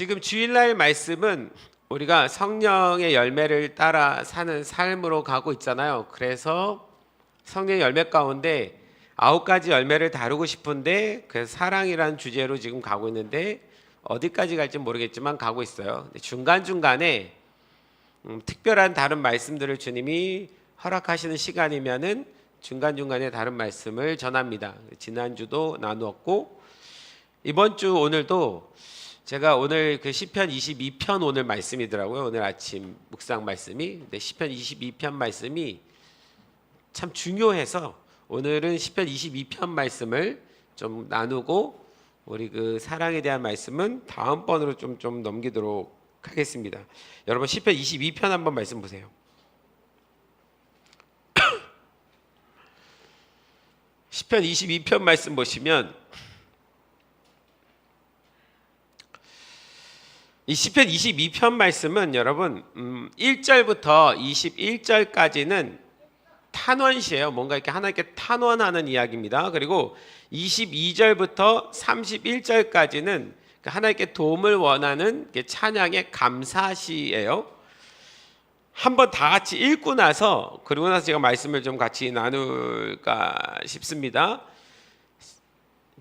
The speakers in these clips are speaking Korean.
지금 주일날 말씀은 우리가 성령의 열매를 따라 사는 삶으로 가고 있잖아요. 그래서 성령의 열매 가운데 9가지 열매를 다루고 싶은데 그래서 사랑이라는 주제로 지금 가고 있는데 어디까지 갈지 모르겠지만 가고 있어요. 중간중간에 특별한 다른 말씀들을 주님이 허락하시는 시간이면은 중간중간에 다른 말씀을 전합니다. 지난주도 나누었고 이번 주 오늘도 제가 오늘 그 시편 22편 오늘 말씀이더라고요. 오늘 아침 묵상 말씀이. 근데 시편 22편 말씀이 참 중요해서 오늘은 시편 22편 말씀을 좀 나누고 우리 그 사랑에 대한 말씀은 다음번으로 좀 넘기도록 하겠습니다. 여러분 시편 22편 한번 말씀 보세요. 시편 22편 말씀 보시면 이 시편 22편 말씀은 여러분 1절부터 21절까지는 탄원시예요. 뭔가 이렇게 하나님께 탄원하는 이야기입니다. 그리고 22절부터 31절까지는 하나님께 도움을 원하는 찬양의 감사시예요. 한번 다 같이 읽고 나서 그리고 나서 제가 말씀을 좀 같이 나눌까 싶습니다.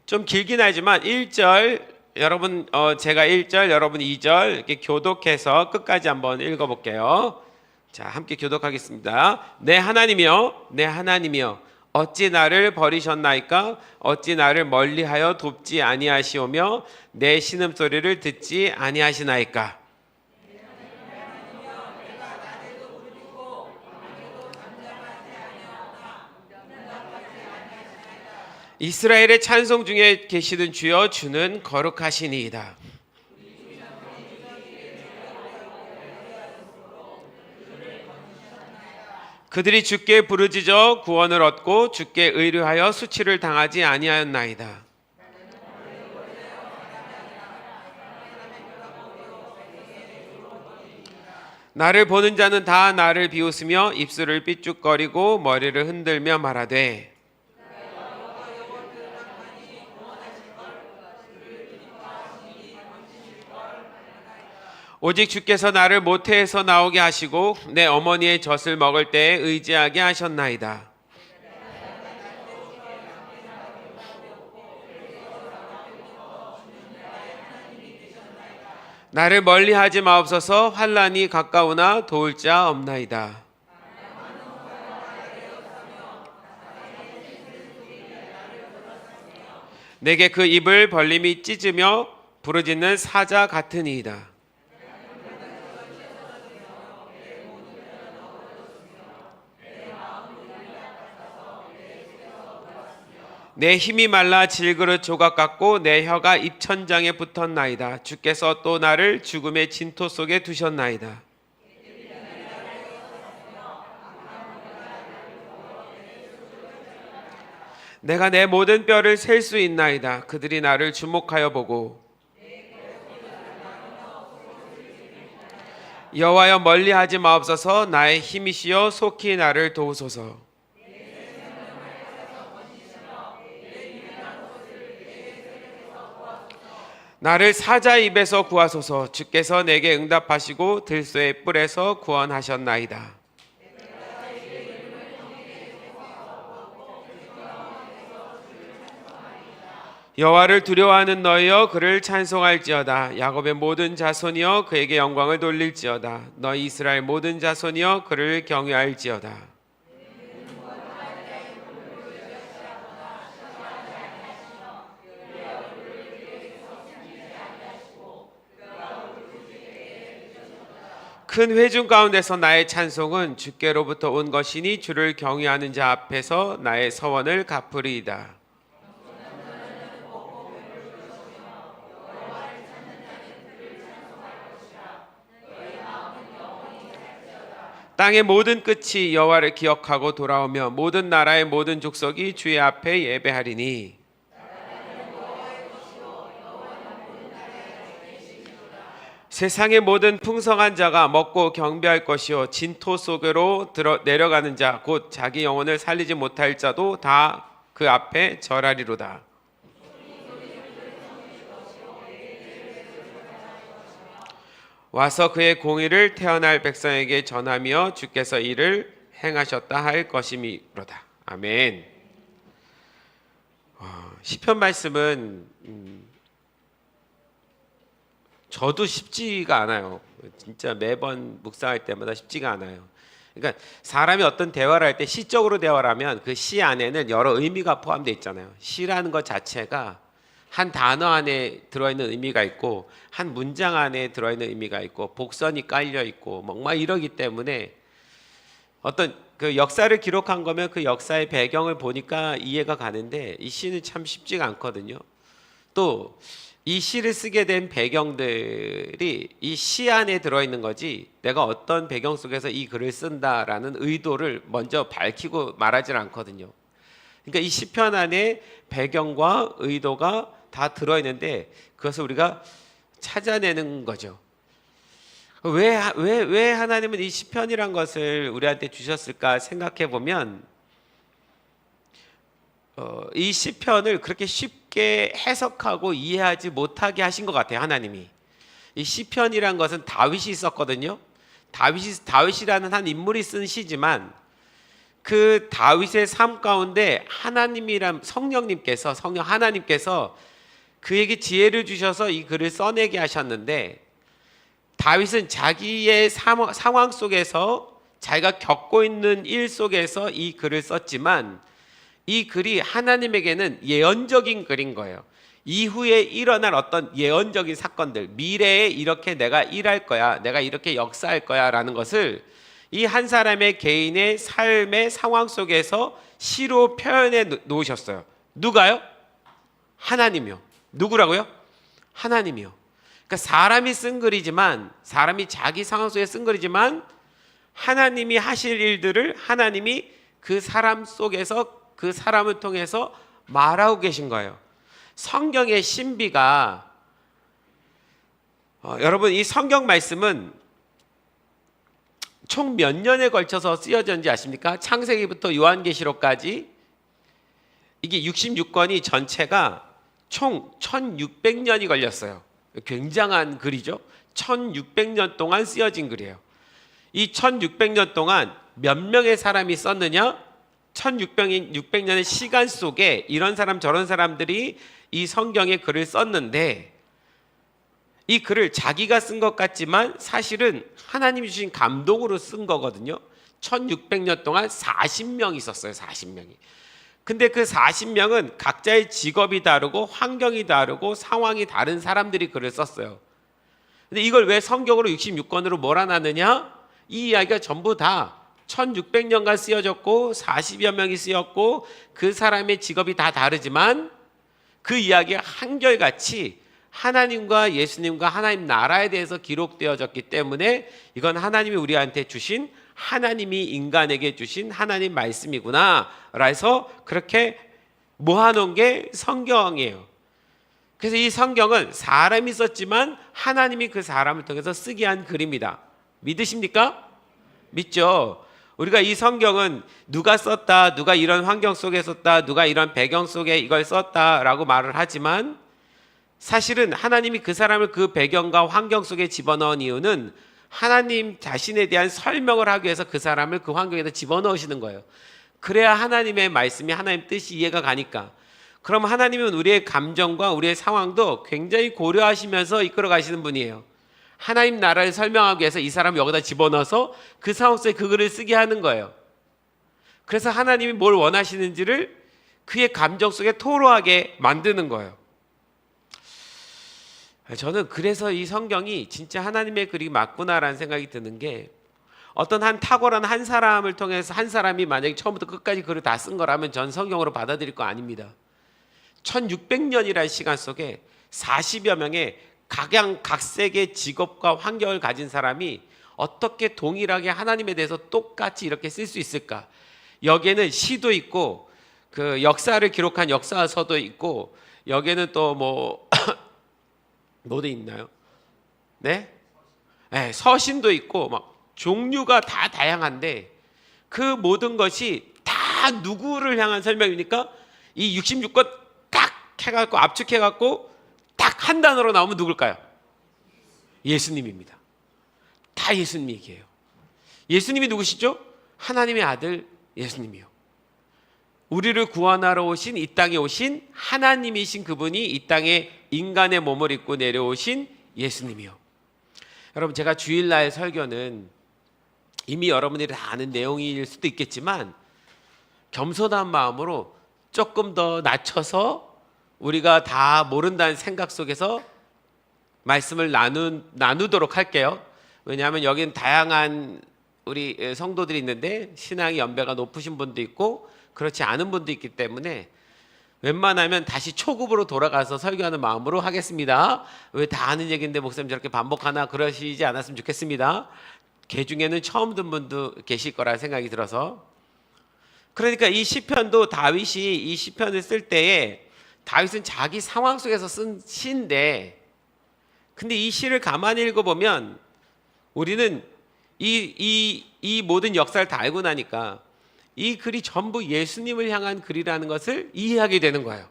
좀 길긴 하지만 1절 여러분 제가 1절 여러분 2절 이렇게 교독해서 끝까지 한번 읽어볼게요. 자, 함께 교독하겠습니다. 내 하나님이여 내 하나님이여 어찌 나를 버리셨나이까? 어찌 나를 멀리하여 돕지 아니하시오며 내 신음소리를 듣지 아니하시나이까? 이스라엘의 찬송 중에 계시는 주여 주는 거룩하시니이다. 그들이 주께 부르짖어 구원을 얻고 주께 의뢰하여 수치를 당하지 아니하였나이다. 나를 보는 자는 다 나를 비웃으며 입술을 삐죽거리고 머리를 흔들며 말하되 오직 주께서 나를 모태에서 나오게 하시고 내 어머니의 젖을 먹을 때에 의지하게 하셨나이다. 나를 멀리하지 마옵소서. 환난이 가까우나 도울 자 없나이다. 내게 그 입을 벌림이 찢으며 부르짖는 사자 같으니이다. 내 힘이 말라 질그릇 조각 같고 내 혀가 입천장에 붙었나이다. 주께서 또 나를 죽음의 진토 속에 두셨나이다. 내가 내 모든 뼈를 셀 수 있나이다. 그들이 나를 주목하여 보고 여호와여 멀리하지 마옵소서. 나의 힘이시여 속히 나를 도우소서. 나를 사자 입에서 구하소서. 주께서 내게 응답하시고 들소의 뿔에서 구원하셨나이다. 여호와를 두려워하는 너희여 그를 찬송할지어다. 야곱의 모든 자손이여 그에게 영광을 돌릴지어다. 너희 이스라엘 모든 자손이여 그를 경외할지어다. 큰 회중 가운데서 나의 찬송은 주께로부터 온 것이니 주를 경외하는 자 앞에서 나의 서원을 갚으리이다. 땅의 모든 끝이 여호와를 기억하고 돌아오며 모든 나라의 모든 족속이 주의 앞에 예배하리니 세상의 모든 풍성한 자가 먹고 경배할 것이요 진토 속으로 내려가는 자 곧 자기 영혼을 살리지 못할 자도 다 그 앞에 절하리로다. 와서 그의 공의를 태어날 백성에게 전하며 주께서 이를 행하셨다 할 것이미로다. 아멘. 시편 말씀은 저도 쉽지가 않아요. 진짜 매번 묵상할 때마다 쉽지가 않아요. 그러니까 사람이 어떤 대화를 할 때 시적으로 대화를 하면 그 시 안에는 여러 의미가 포함되어 있잖아요. 시라는 것 자체가 한 단어 안에 들어있는 의미가 있고 한 문장 안에 들어있는 의미가 있고 복선이 깔려 있고 막 이러기 때문에 어떤 그 역사를 기록한 거면 그 역사의 배경을 보니까 이해가 가는데 이 시는 참 쉽지가 않거든요. 또 이 시를 쓰게 된 배경들이 이 시 안에 들어있는 거지 내가 어떤 배경 속에서 이 글을 쓴다라는 의도를 먼저 밝히고 말하지 않거든요. 그러니까 이 시편 안에 배경과 의도가 다 들어있는데 그것을 우리가 찾아내는 거죠. 왜 하나님은 이 시편이란 것을 우리한테 주셨을까 생각해 보면 이 시편을 그렇게 쉽게 해석하고 이해하지 못하게 하신 것 같아요. 하나님이 이 시편이란 것은 다윗이 썼거든요. 다윗이라는 한 인물이 쓴 시지만 그 다윗의 삶 가운데 하나님이란 성령 하나님께서 그에게 지혜를 주셔서 이 글을 써내게 하셨는데 다윗은 자기의 상황 속에서 자기가 겪고 있는 일 속에서 이 글을 썼지만 이 글이 하나님에게는 예언적인 글인 거예요. 이후에 일어날 어떤 예언적인 사건들, 미래에 이렇게 내가 일할 거야, 내가 이렇게 역사할 거야 라는 것을 이 한 사람의 개인의 삶의 상황 속에서 시로 표현해 놓으셨어요. 누가요? 하나님이요. 누구라고요? 하나님이요. 그러니까 사람이 쓴 글이지만 사람이 자기 상황 속에 쓴 글이지만 하나님이 하실 일들을 하나님이 그 사람 속에서 그 사람을 통해서 말하고 계신 거예요. 성경의 신비가 여러분 이 성경 말씀은 총 몇 년에 걸쳐서 쓰여졌는지 아십니까? 창세기부터 요한계시록까지 이게 66권이 전체가 총 1600년이 걸렸어요. 굉장한 글이죠. 1600년 동안 쓰여진 글이에요. 이 1600년 동안 몇 명의 사람이 썼느냐? 1600년의 시간 속에 이런 사람 저런 사람들이 이 성경의 글을 썼는데 이 글을 자기가 쓴 것 같지만 사실은 하나님이 주신 감동으로 쓴 거거든요. 1600년 동안 40명이 썼어요. 40명이. 근데 그 40명은 각자의 직업이 다르고 환경이 다르고 상황이 다른 사람들이 글을 썼어요. 근데 이걸 왜 성경으로 66권으로 몰아놨느냐? 이 이야기가 전부 다 1600년간 쓰여졌고 40여 명이 쓰였고 그 사람의 직업이 다 다르지만 그 이야기가 한결같이 하나님과 예수님과 하나님 나라에 대해서 기록되어졌기 때문에 이건 하나님이 우리한테 주신 하나님이 인간에게 주신 하나님 말씀이구나 라서 그렇게 모아놓은 게 성경이에요. 그래서 이 성경은 사람이 썼지만 하나님이 그 사람을 통해서 쓰게 한 글입니다. 믿으십니까? 믿죠? 우리가 이 성경은 누가 썼다, 누가 이런 환경 속에 썼다, 누가 이런 배경 속에 이걸 썼다라고 말을 하지만 사실은 하나님이 그 사람을 그 배경과 환경 속에 집어넣은 이유는 하나님 자신에 대한 설명을 하기 위해서 그 사람을 그 환경에다 집어넣으시는 거예요. 그래야 하나님의 말씀이 하나님 뜻이 이해가 가니까. 그럼 하나님은 우리의 감정과 우리의 상황도 굉장히 고려하시면서 이끌어 가시는 분이에요. 하나님 나라를 설명하기 위해서 이 사람을 여기다 집어넣어서 그 상황 속에 그 글을 쓰게 하는 거예요. 그래서 하나님이 뭘 원하시는지를 그의 감정 속에 토로하게 만드는 거예요. 저는 그래서 이 성경이 진짜 하나님의 글이 맞구나라는 생각이 드는 게 어떤 한 탁월한 한 사람을 통해서 한 사람이 만약에 처음부터 끝까지 글을 다 쓴 거라면 전 성경으로 받아들일 거 아닙니다. 1600년이라는 시간 속에 40여 명의 각양각색의 직업과 환경을 가진 사람이 어떻게 동일하게 하나님에 대해서 똑같이 이렇게 쓸 수 있을까? 여기에는 시도 있고 그 역사를 기록한 역사서도 있고 여기에는 또 뭐도 있나요? 네? 네, 서신도 있고 막 종류가 다 다양한데 그 모든 것이 다 누구를 향한 설명입니까? 이 66권 딱 해갖고 압축해갖고 딱 한 단어로 나오면 누굴까요? 예수님입니다. 다 예수님 얘기예요. 예수님이 누구시죠? 하나님의 아들 예수님이요. 우리를 구원하러 오신, 이 땅에 오신 하나님이신 그분이 이 땅에 인간의 몸을 입고 내려오신 예수님이요. 여러분, 제가 주일날 설교는 이미 여러분들이 다 아는 내용일 수도 있겠지만 겸손한 마음으로 조금 더 낮춰서 우리가 다 모른다는 생각 속에서 말씀을 나누도록 할게요. 왜냐하면 여기는 다양한 우리 성도들이 있는데 신앙의 연배가 높으신 분도 있고 그렇지 않은 분도 있기 때문에 웬만하면 다시 초급으로 돌아가서 설교하는 마음으로 하겠습니다. 왜 다 아는 얘기인데 목사님 저렇게 반복하나 그러시지 않았으면 좋겠습니다. 개 중에는 처음 듣는 분도 계실 거라 생각이 들어서. 그러니까 이 시편도 다윗이 이 시편을 쓸 때에 다윗은 자기 상황 속에서 쓴 시인데, 근데 이 시를 가만히 읽어보면 우리는 이 모든 역사를 다 알고 나니까 이 글이 전부 예수님을 향한 글이라는 것을 이해하게 되는 거예요.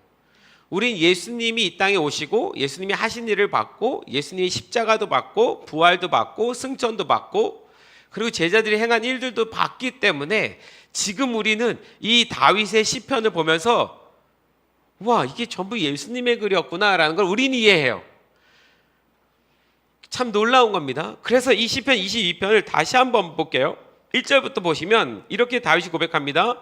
우린 예수님이 이 땅에 오시고 예수님이 하신 일을 받고 예수님이 십자가도 받고 부활도 받고 승천도 받고 그리고 제자들이 행한 일들도 봤기 때문에 지금 우리는 이 다윗의 시편을 보면서 와, 이게 전부 예수님의 글이었구나라는 걸 우리는 이해해요. 참 놀라운 겁니다. 그래서 이 시편 22편을 다시 한번 볼게요. 1절부터 보시면 이렇게 다윗이 고백합니다.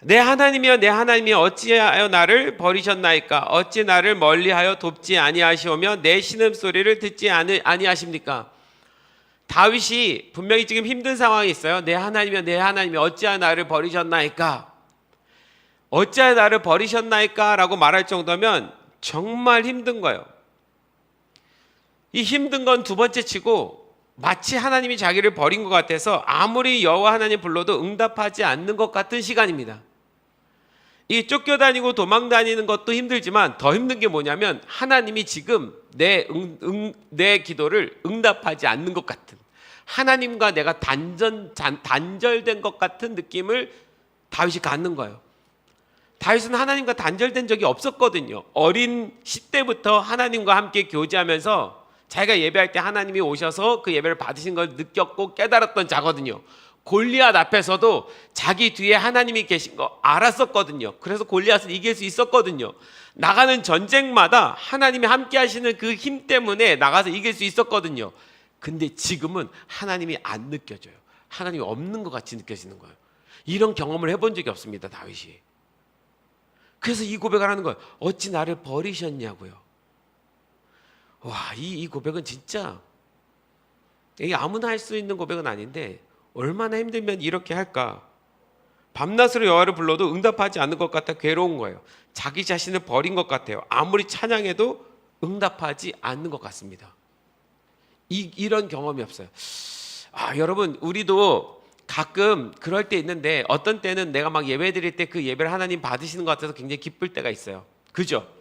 내 하나님이여 내 하나님이여 어찌하여 나를 버리셨나이까? 어찌 나를 멀리하여 돕지 아니하시오며 내 신음소리를 듣지 아니하십니까? 다윗이 분명히 지금 힘든 상황이 있어요. 내 하나님이여 내 하나님이여 어찌하여 나를 버리셨나이까? 어찌하여 나를 버리셨나이까? 라고 말할 정도면 정말 힘든 거예요. 이 힘든 건 두 번째 치고 마치 하나님이 자기를 버린 것 같아서 아무리 여호와 하나님 불러도 응답하지 않는 것 같은 시간입니다. 이 쫓겨다니고 도망다니는 것도 힘들지만 더 힘든 게 뭐냐면 하나님이 지금 내 기도를 응답하지 않는 것 같은, 하나님과 내가 단절된 것 같은 느낌을 다윗이 갖는 거예요. 다윗은 하나님과 단절된 적이 없었거든요. 어린 10대부터 하나님과 함께 교제하면서 자기가 예배할 때 하나님이 오셔서 그 예배를 받으신 걸 느꼈고 깨달았던 자거든요. 골리앗 앞에서도 자기 뒤에 하나님이 계신 거 알았었거든요. 그래서 골리앗을 이길 수 있었거든요. 나가는 전쟁마다 하나님이 함께 하시는 그 힘 때문에 나가서 이길 수 있었거든요. 근데 지금은 하나님이 안 느껴져요. 하나님이 없는 것 같이 느껴지는 거예요. 이런 경험을 해본 적이 없습니다, 다윗이. 그래서 이 고백을 하는 거예요. 어찌 나를 버리셨냐고요. 와, 이 고백은 진짜 이게 아무나 할 수 있는 고백은 아닌데 얼마나 힘들면 이렇게 할까? 밤낮으로 여호와를 불러도 응답하지 않는 것 같아 괴로운 거예요. 자기 자신을 버린 것 같아요. 아무리 찬양해도 응답하지 않는 것 같습니다. 이런 경험이 없어요. 여러분, 우리도 가끔 그럴 때 있는데 어떤 때는 내가 막 예배 드릴 때 그 예배를 하나님 받으시는 것 같아서 굉장히 기쁠 때가 있어요. 그죠?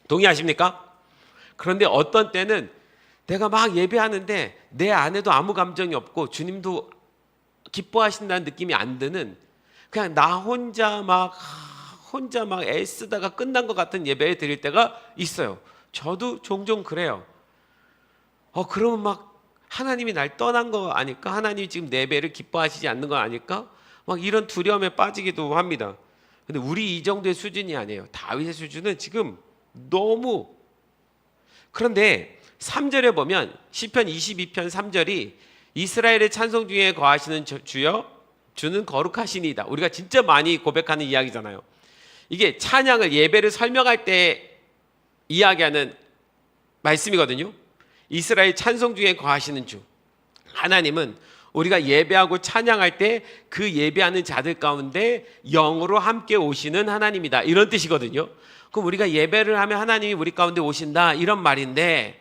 동의하십니까? 그런데 어떤 때는 내가 막 예배하는데 내 안에도 아무 감정이 없고 주님도 기뻐하신다는 느낌이 안 드는, 그냥 나 혼자 막 애쓰다가 끝난 것 같은 예배 드릴 때가 있어요. 저도 종종 그래요. 그러면 막 하나님이 날 떠난 거 아닐까? 하나님이 지금 내 예배를 기뻐하시지 않는 거 아닐까? 막 이런 두려움에 빠지기도 합니다. 근데 우리 이 정도의 수준이 아니에요. 다윗의 수준은 지금 너무. 그런데 3절에 보면 시편 22편 3절이 이스라엘의 찬송 중에 거하시는 주여 주는 거룩하시니이다. 우리가 진짜 많이 고백하는 이야기잖아요. 이게 찬양을 예배를 설명할 때 이야기하는 말씀이거든요. 이스라엘 찬송 중에 거하시는 주 하나님은 우리가 예배하고 찬양할 때 그 예배하는 자들 가운데 영으로 함께 오시는 하나님이다, 이런 뜻이거든요. 그럼 우리가 예배를 하면 하나님이 우리 가운데 오신다, 이런 말인데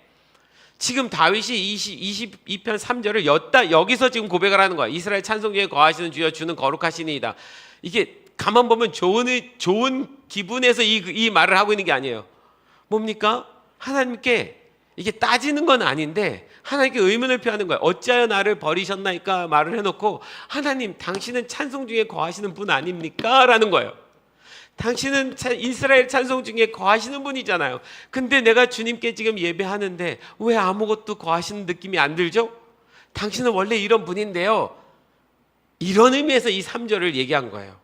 지금 다윗이 22편 3절을 여기서 지금 고백을 하는 거야. 이스라엘 찬송 중에 거하시는 주여 주는 거룩하시니이다. 이게 가만 보면 좋은 기분에서 이 말을 하고 있는 게 아니에요. 뭡니까? 하나님께 이게 따지는 건 아닌데 하나님께 의문을 표하는 거예요. 어찌하여 나를 버리셨나이까 말을 해놓고 하나님, 당신은 찬송 중에 거하시는 분 아닙니까? 라는 거예요. 당신은 이스라엘 찬송 중에 거하시는 분이잖아요. 근데 내가 주님께 지금 예배하는데 왜 아무것도 거하시는 느낌이 안 들죠? 당신은 원래 이런 분인데요. 이런 의미에서 이 3절을 얘기한 거예요.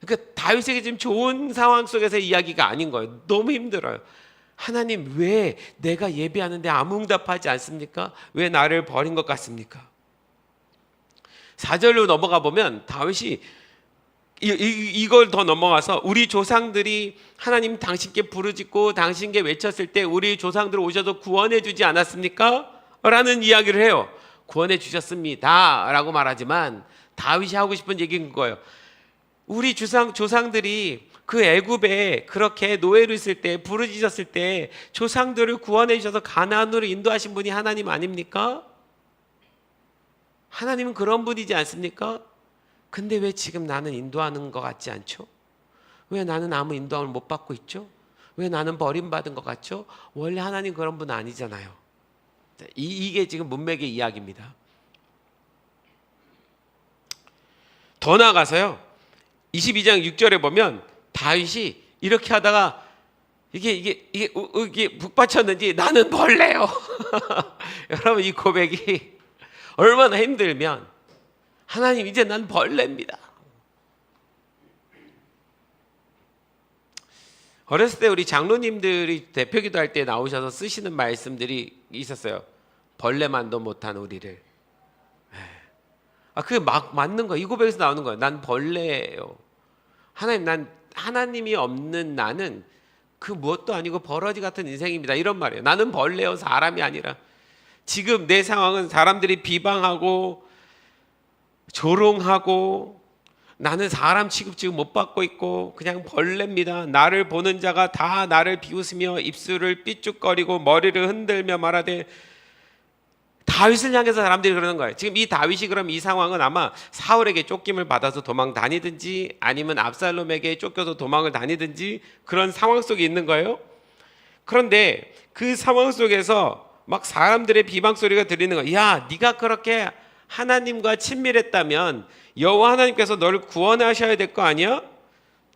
그러니까 다윗에게 지금 좋은 상황 속에서 이야기가 아닌 거예요. 너무 힘들어요. 하나님, 왜 내가 예배하는데 아무 응답하지 않습니까? 왜 나를 버린 것 같습니까? 4절로 넘어가 보면 다윗이 이걸 더 넘어가서 우리 조상들이 하나님 당신께 부르짖고 당신께 외쳤을 때 우리 조상들 오셔서 구원해 주지 않았습니까? 라는 이야기를 해요. 구원해 주셨습니다 라고 말하지만 다윗이 하고 싶은 얘기인 거예요. 우리 조상들이 그 애굽에 그렇게 노예로 있을 때 부르짖었을 때 조상들을 구원해 주셔서 가나안으로 인도하신 분이 하나님 아닙니까? 하나님은 그런 분이지 않습니까? 근데 왜 지금 나는 인도하는 것 같지 않죠? 왜 나는 아무 인도함을 못 받고 있죠? 왜 나는 버림받은 것 같죠? 원래 하나님 그런 분 아니잖아요. 이게 지금 문맥의 이야기입니다. 더 나아가서요, 22장 6절에 보면 다윗이 이렇게 하다가 이게 북받쳤는지 나는 벌레요. 여러분, 이 고백이 얼마나 힘들면 하나님, 이제 난 벌레입니다. 어렸을 때 우리 장로님들이 대표기도 할 때 나오셔서 쓰시는 말씀들이 있었어요. 벌레만도 못한 우리를. 그게 막 맞는 거야. 이 고백에서 나오는 거야. 난 벌레예요. 하나님, 난 하나님이 없는 나는 그 무엇도 아니고 버러지 같은 인생입니다. 이런 말이에요. 나는 벌레요, 사람이 아니라. 지금 내 상황은 사람들이 비방하고 조롱하고 나는 사람 취급 지금 못 받고 있고 그냥 벌레입니다. 나를 보는 자가 다 나를 비웃으며 입술을 삐죽거리고 머리를 흔들며 말하되, 다윗을 향해서 사람들이 그러는 거예요. 지금 이 다윗이 그럼 이 상황은 아마 사울에게 쫓김을 받아서 도망 다니든지 아니면 압살롬에게 쫓겨서 도망을 다니든지 그런 상황 속에 있는 거예요. 그런데 그 상황 속에서 막 사람들의 비방 소리가 들리는 거야. 야, 네가 그렇게 하나님과 친밀했다면 여호와 하나님께서 널 구원하셔야 될 거 아니야?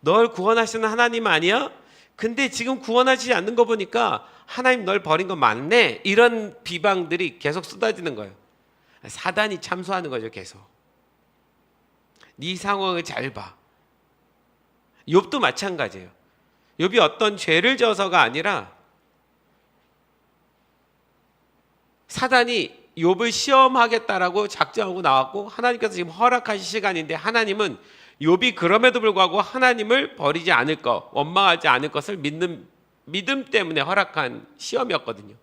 널 구원하시는 하나님 아니야? 근데 지금 구원하시지 않는 거 보니까 하나님 널 버린 거 맞네. 이런 비방들이 계속 쏟아지는 거예요. 사단이 참소하는 거죠. 계속. 네 상황을 잘 봐. 욥도 마찬가지예요. 욥이 어떤 죄를 져서가 아니라 사단이 욥을 시험하겠다라고 작정하고 나왔고 하나님께서 지금 허락하신 시간인데 하나님은 욥이 그럼에도 불구하고 하나님을 버리지 않을 것, 원망하지 않을 것을 믿는 믿음 때문에 허락한 시험이었거든요.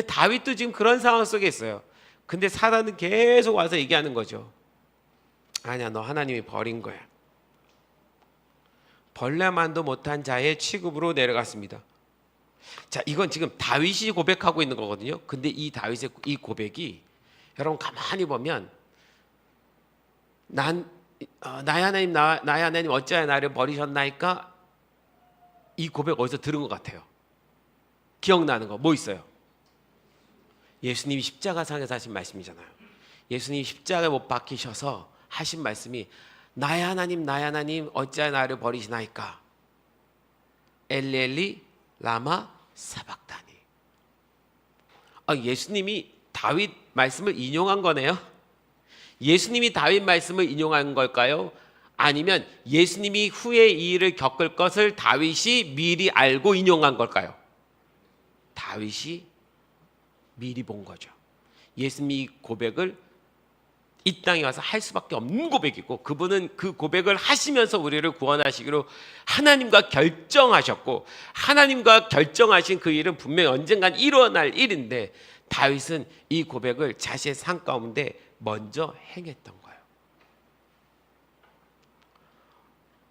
다윗도 지금 그런 상황 속에 있어요. 근데 사단은 계속 와서 얘기하는 거죠. 아니야, 너 하나님이 버린 거야. 벌레만도 못한 자의 취급으로 내려갔습니다. 자, 이건 지금 다윗이 고백하고 있는 거거든요. 근데 이 다윗의 이 고백이 여러분 가만히 보면 나의 하나님, 나의 하나님 어찌하여 나를 버리셨나이까? 이 고백 어디서 들은 것 같아요. 기억나는 거 뭐 있어요? 예수님이 십자가상에서 하신 말씀이잖아요. 예수님이 십자가에 못 박히셔서 하신 말씀이 나의 하나님 어찌하여 나를 버리시나이까? 엘리 라마 사박다니. 예수님이 다윗 말씀을 인용한 거네요. 예수님이 다윗 말씀을 인용한 걸까요? 아니면 예수님이 후에 이 일을 겪을 것을 다윗이 미리 알고 인용한 걸까요? 다윗이 미리 본 거죠. 예수님이 고백을 이 땅에 와서 할 수밖에 없는 고백이고 그분은 그 고백을 하시면서 우리를 구원하시기로 하나님과 결정하셨고 하나님과 결정하신 그 일은 분명히 언젠간 일어날 일인데 다윗은 이 고백을 자신의 삶 가운데 먼저 행했던 거예요.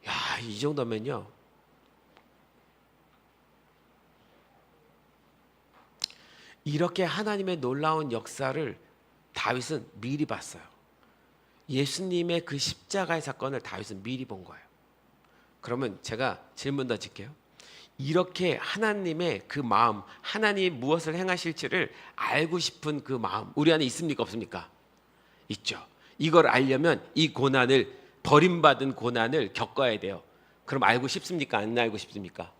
야, 이 정도면요. 이렇게 하나님의 놀라운 역사를 다윗은 미리 봤어요. 예수님의 그 십자가의 사건을 다윗은 미리 본 거예요. 그러면 제가 질문 던질게요. 이렇게 하나님의 그 마음, 하나님이 무엇을 행하실지를 알고 싶은 그 마음 우리 안에 있습니까? 없습니까? 있죠. 이걸 알려면 이 고난을, 버림받은 고난을 겪어야 돼요. 그럼 알고 싶습니까? 안 알고 싶습니까?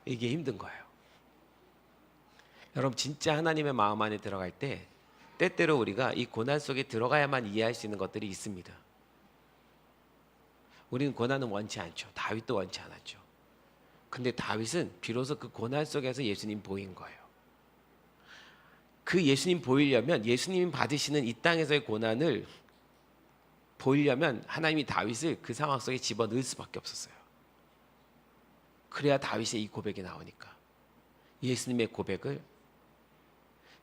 이게 힘든 거예요. 여러분 진짜 하나님의 마음 안에 들어갈 때 때때로 우리가 이 고난 속에 들어가야만 이해할 수 있는 것들이 있습니다. 우리는 고난은 원치 않죠. 다윗도 원치 않았죠. 근데 다윗은 비로소 그 고난 속에서 예수님 보인 거예요. 그 예수님 보이려면, 예수님이 받으시는 이 땅에서의 고난을 보이려면 하나님이 다윗을 그 상황 속에 집어넣을 수밖에 없었어요. 그래야 다윗의 이 고백이 나오니까. 예수님의 고백을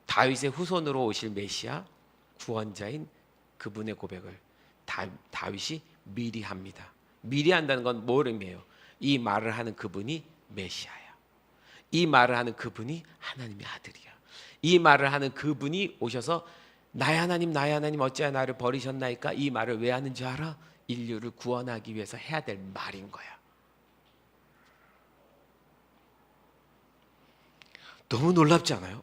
다윗의 후손으로 오실 메시아 구원자인 그분의 고백을 다윗이 미리 합니다. 미리 한다는 건 뭘 의미해요? 이 말을 하는 그분이 메시아야. 이 말을 하는 그분이 하나님의 아들이야. 이 말을 하는 그분이 오셔서 나의 하나님 어찌하여 나를 버리셨나이까? 이 말을 왜 하는지 알아? 인류를 구원하기 위해서 해야 될 말인 거야. 너무 놀랍지 않아요?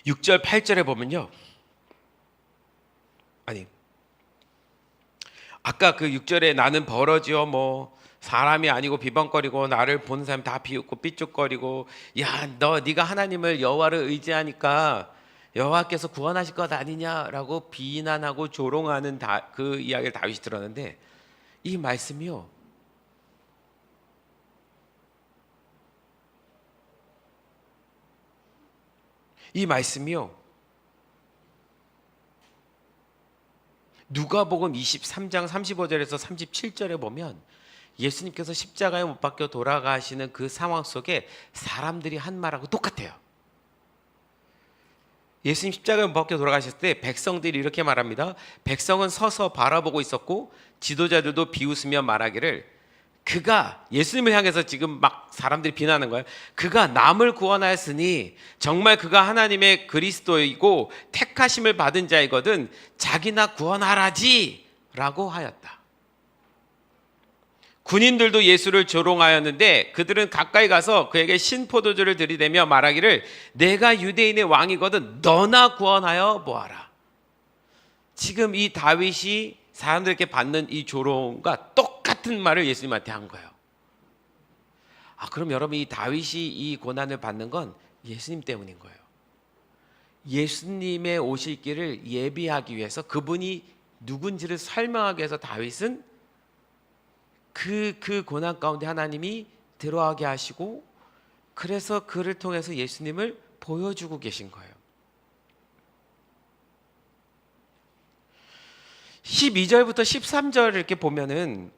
6절 8절에 보면요, 아니 아까 그 6절에 나는 버러지요 뭐 사람이 아니고 비방거리고 나를 보는 사람 다 비웃고 삐죽거리고 야 너 네가 하나님을 여호와를 의지하니까 여호와께서 구원하실 것 아니냐라고 비난하고 조롱하는 그 이야기를 다윗이 들었는데, 이 말씀이요, 이 말씀이요 누가복음 23장 35절에서 37절에 보면 예수님께서 십자가에 못 박혀 돌아가시는 그 상황 속에 사람들이 한 말하고 똑같아요. 예수님 십자가에 못 박혀 돌아가셨을 때 백성들이 이렇게 말합니다. 백성은 서서 바라보고 있었고 지도자들도 비웃으며 말하기를, 그가, 예수님을 향해서 지금 막 사람들이 비난하는 거예요. 그가 남을 구원하였으니 정말 그가 하나님의 그리스도이고 택하심을 받은 자이거든 자기나 구원하라지 라고 하였다. 군인들도 예수를 조롱하였는데 그들은 가까이 가서 그에게 신포도주를 들이대며 말하기를 내가 유대인의 왕이거든 너나 구원하여 보아라. 지금 이 다윗이 사람들에게 받는 이 조롱과 똑같은 말을 예수님한테 한 거예요. 그럼 여러분, 이 다윗이 이 고난을 받는 건 예수님 때문인 거예요. 예수님의 오실 길을 예비하기 위해서, 그분이 누군지를 설명하기 위해서 다윗은 그 고난 가운데 하나님이 들어가게 하시고, 그래서 그를 통해서 예수님을 보여주고 계신 거예요. 12절부터 13절 이렇게 보면은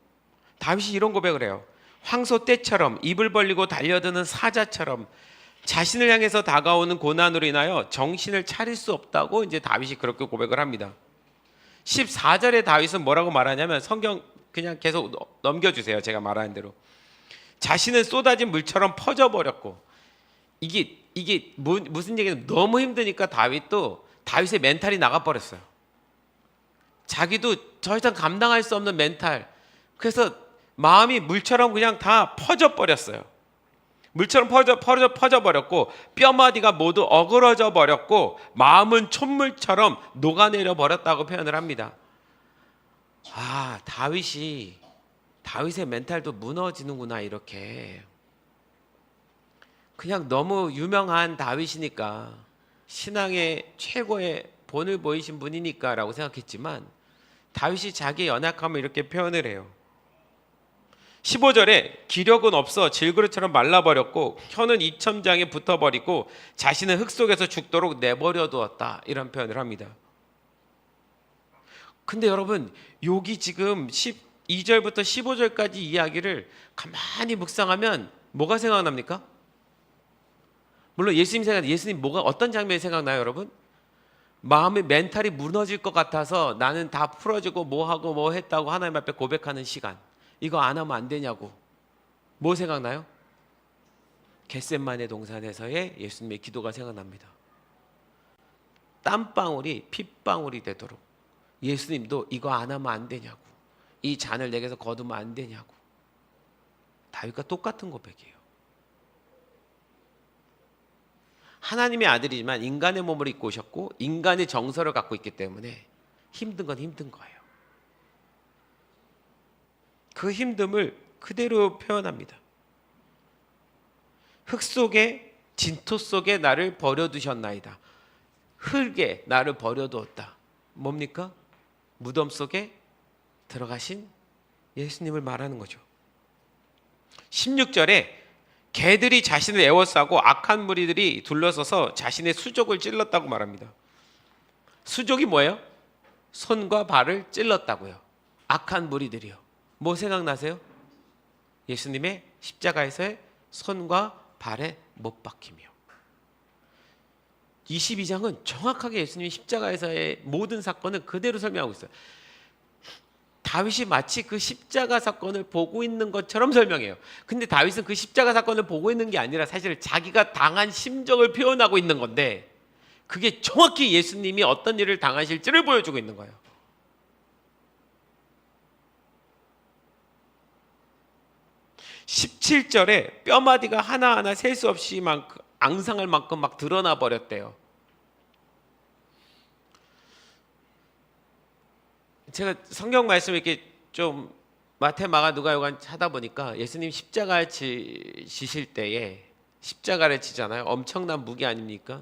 다윗이 이런 고백을 해요. 황소 떼처럼 입을 벌리고 달려드는 사자처럼 자신을 향해서 다가오는 고난으로 인하여 정신을 차릴 수 없다고 이제 다윗이 그렇게 고백을 합니다. 14절에 다윗은 뭐라고 말하냐면, 성경 그냥 계속 넘겨주세요. 제가 말하는 대로. 자신은 쏟아진 물처럼 퍼져버렸고, 이게 무슨 얘기냐면 너무 힘드니까 다윗의 멘탈이 나가버렸어요. 자기도 더 이상 감당할 수 없는 멘탈. 그래서 마음이 물처럼 그냥 다 퍼져버렸어요. 물처럼 퍼져버렸고 뼈마디가 모두 어그러져 버렸고 마음은 촛물처럼 녹아내려 버렸다고 표현을 합니다. 다윗의 멘탈도 무너지는구나. 이렇게 그냥 너무 유명한 다윗이니까, 신앙의 최고의 본을 보이신 분이니까 라고 생각했지만 다윗이 자기의 연약함을 이렇게 표현을 해요. 15절에 기력은 없어 질그릇처럼 말라버렸고 혀는 이첨장에 붙어버리고 자신은 흙 속에서 죽도록 내버려 두었다, 이런 표현을 합니다. 근데 여러분, 여기 지금 12절부터 15절까지 이야기를 가만히 묵상하면 뭐가 생각납니까? 물론 예수님 뭐가 어떤 장면이 생각나요, 여러분? 마음의 멘탈이 무너질 것 같아서 나는 다 풀어지고 뭐하고 뭐 했다고 하나님 앞에 고백하는 시간, 이거 안 하면 안 되냐고. 뭐 생각나요? 겟세마네 동산에서의 예수님의 기도가 생각납니다. 땀방울이 핏방울이 되도록 예수님도 이거 안 하면 안 되냐고, 이 잔을 내게서 거두면 안 되냐고. 다윗과 똑같은 고백이에요. 하나님의 아들이지만 인간의 몸을 입고 오셨고 인간의 정서를 갖고 있기 때문에 힘든 건 힘든 거예요. 그 힘듦을 그대로 표현합니다. 흙 속에 진토 속에 나를 버려두셨나이다. 흙에 나를 버려두었다. 뭡니까? 무덤 속에 들어가신 예수님을 말하는 거죠. 16절에 개들이 자신을 에워싸고 악한 무리들이 둘러서서 자신의 수족을 찔렀다고 말합니다. 수족이 뭐예요? 손과 발을 찔렀다고요. 악한 무리들이요. 뭐 생각나세요? 예수님의 십자가에서의 손과 발의 못 박히며. 22장은 정확하게 예수님이 십자가에서의 모든 사건을 그대로 설명하고 있어요. 다윗이 마치 그 십자가 사건을 보고 있는 것처럼 설명해요. 근데 다윗은 그 십자가 사건을 보고 있는 게 아니라 사실 자기가 당한 심정을 표현하고 있는 건데, 그게 정확히 예수님이 어떤 일을 당하실지를 보여주고 있는 거예요. (17절에) 뼈마디가 하나하나 셀 수 없이 막 앙상할 만큼 막 드러나 버렸대요. 제가 성경 말씀을 이렇게 좀 마태, 마가, 누가, 요한 하다 보니까 예수님 십자가 지실 때에 십자가를 지잖아요. 엄청난 무기 아닙니까?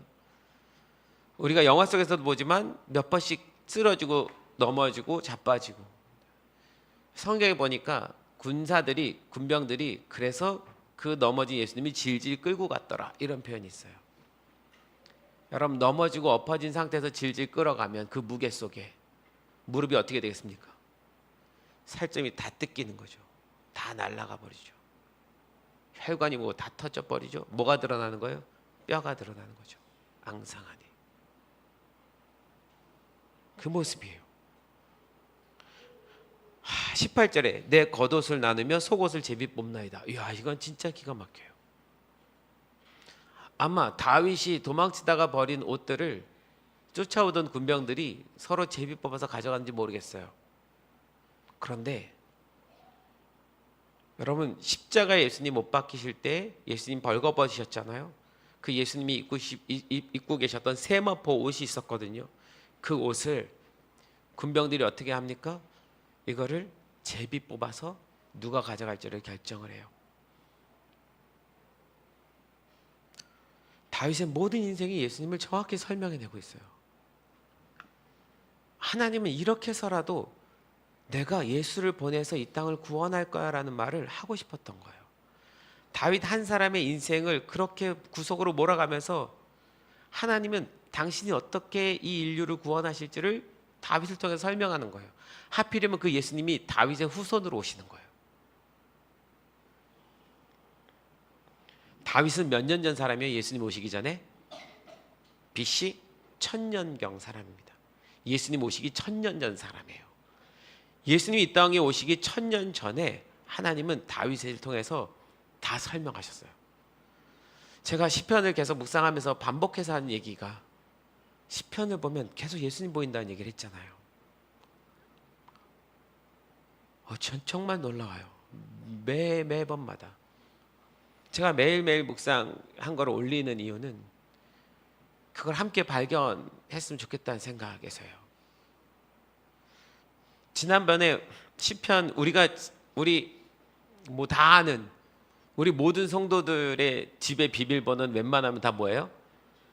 우리가 영화 속에서도 보지만 몇 번씩 쓰러지고 넘어지고 자빠지고. 성경에 보니까 군병들이 그래서 그 넘어진 예수님이 질질 끌고 갔더라, 이런 표현이 있어요. 여러분, 넘어지고 엎어진 상태에서 질질 끌어가면 그 무게 속에 무릎이 어떻게 되겠습니까? 살점이 다 뜯기는 거죠. 다 날아가 버리죠. 혈관이 뭐 다 터져 버리죠. 뭐가 드러나는 거예요? 뼈가 드러나는 거죠. 앙상하니. 그 모습이에요. 18절에 내 겉옷을 나누며 속옷을 제비 뽑나이다. 이야, 이건 진짜 기가 막혀요. 아마 다윗이 도망치다가 버린 옷들을 쫓아오던 군병들이 서로 제비 뽑아서 가져갔는지 모르겠어요. 그런데 여러분, 십자가에 예수님 못 박히실 때 예수님 벌거벗으셨잖아요. 그 예수님이 입고 계셨던 세마포 옷이 있었거든요. 그 옷을 군병들이 어떻게 합니까? 이거를 제비 뽑아서 누가 가져갈지를 결정을 해요. 다윗의 모든 인생이 예수님을 정확히 설명해내고 있어요. 하나님은 이렇게서라도 내가 예수를 보내서 이 땅을 구원할 거야 라는 말을 하고 싶었던 거예요. 다윗 한 사람의 인생을 그렇게 구속으로 몰아가면서 하나님은 당신이 어떻게 이 인류를 구원하실지를 다윗을 통해서 설명하는 거예요. 하필이면 그 예수님이 다윗의 후손으로 오시는 거예요. 다윗은 몇 년 전 사람이에요? 예수님 오시기 전에? BC 1000년경 사람입니다. 예수님 오시기 1000년 전 사람이에요. 예수님이 이 땅에 오시기 1000년 전에 하나님은 다윗을 통해서 다 설명하셨어요. 제가 시편을 계속 묵상하면서 반복해서 하는 얘기가, 시편을 보면 계속 예수님 보인다는 얘기를 했잖아요. 전 정말 놀라워요. 매번마다 제가 매일매일 묵상한 걸 올리는 이유는 그걸 함께 발견했으면 좋겠다는 생각에서요. 지난번에 시편, 우리 뭐 다 아는 우리 모든 성도들의 집의 비밀번호는 웬만하면 다 뭐예요?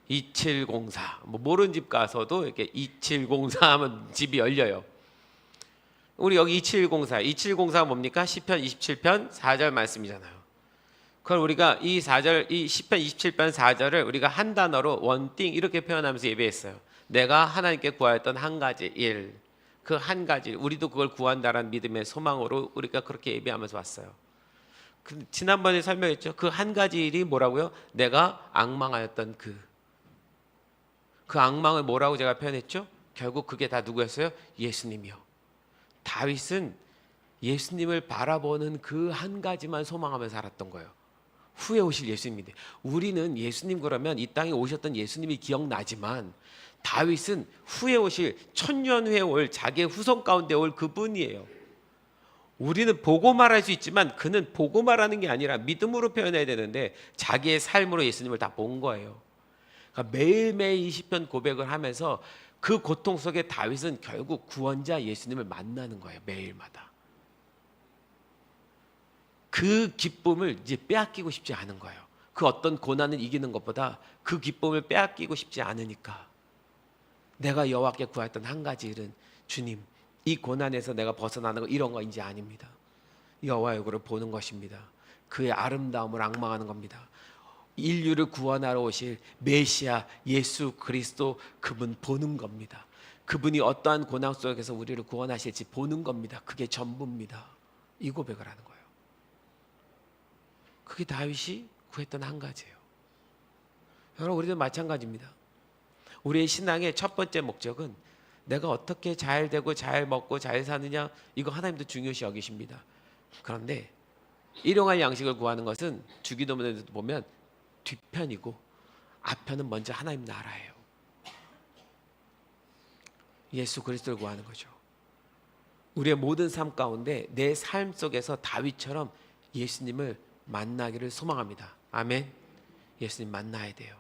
2704. 뭐 모르는 집 가서도 이렇게 2704 하면 집이 열려요. 우리 여기 2704 뭡니까? 시편 27편 4절 말씀이잖아요. 그걸 우리가 이 시편 27편 4절을 우리가 한 단어로 원띵 이렇게 표현하면서 예배했어요. 내가 하나님께 구하였던 한 가지 일, 그 한 가지, 우리도 그걸 구한다라는 믿음의 소망으로 우리가 그렇게 예배하면서 왔어요. 지난번에 설명했죠. 그 한 가지 일이 뭐라고요? 내가 앙망하였던 그 악망을 뭐라고 제가 표현했죠? 결국 그게 다 누구였어요? 예수님이요. 다윗은 예수님을 바라보는 그 한 가지만 소망하며 살았던 거예요. 후에 오실 예수님인데, 우리는 예수님 그러면 이 땅에 오셨던 예수님이 기억나지만 다윗은 후에 오실, 천년 후에 올 자기의 후손 가운데 올 그분이에요. 우리는 보고 말할 수 있지만 그는 보고 말하는 게 아니라 믿음으로 표현해야 되는데 자기의 삶으로 예수님을 다 본 거예요. 그러니까 매일매일 이 시편 고백을 하면서 그 고통 속에 다윗은 결국 구원자 예수님을 만나는 거예요. 매일마다. 그 기쁨을 이제 빼앗기고 싶지 않은 거예요. 그 어떤 고난을 이기는 것보다 그 기쁨을 빼앗기고 싶지 않으니까 내가 여호와께 구했던 한 가지 일은 주님, 이 고난에서 내가 벗어나는 거 이런 거 이제 아닙니다. 여호와 얼굴을 보는 것입니다. 그의 아름다움을 앙망하는 겁니다. 인류를 구원하러 오실 메시아 예수 그리스도, 그분 보는 겁니다. 그분이 어떠한 고난 속에서 우리를 구원하실지 보는 겁니다. 그게 전부입니다. 이 고백을 하는 거예요. 그게 다윗이 구했던 한 가지예요. 여러분, 우리도 마찬가지입니다. 우리의 신앙의 첫 번째 목적은 내가 어떻게 잘 되고 잘 먹고 잘 사느냐, 이거 하나님도 중요시 여기십니다. 그런데 일용할 양식을 구하는 것은 주기도문에도 보면 뒷편이고 앞편은 먼저 하나님 나라예요. 예수 그리스도를 구하는 거죠. 우리의 모든 삶 가운데 내 삶 속에서 다윗처럼 예수님을 만나기를 소망합니다. 아멘. 예수님 만나야 돼요.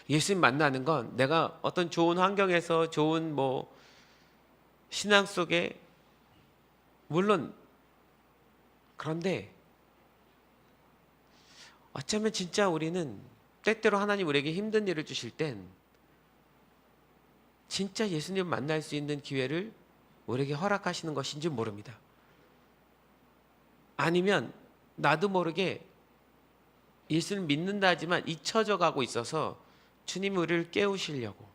예수님 만나는 건 내가 어떤 좋은 환경에서 좋은 신앙 속에, 물론 그런데 어쩌면 진짜 우리는 때때로 하나님 우리에게 힘든 일을 주실 땐 진짜 예수님 만날 수 있는 기회를 우리에게 허락하시는 것인지 모릅니다. 아니면 나도 모르게 예수를 믿는다 하지만 잊혀져 가고 있어서 주님이 우리를 깨우시려고.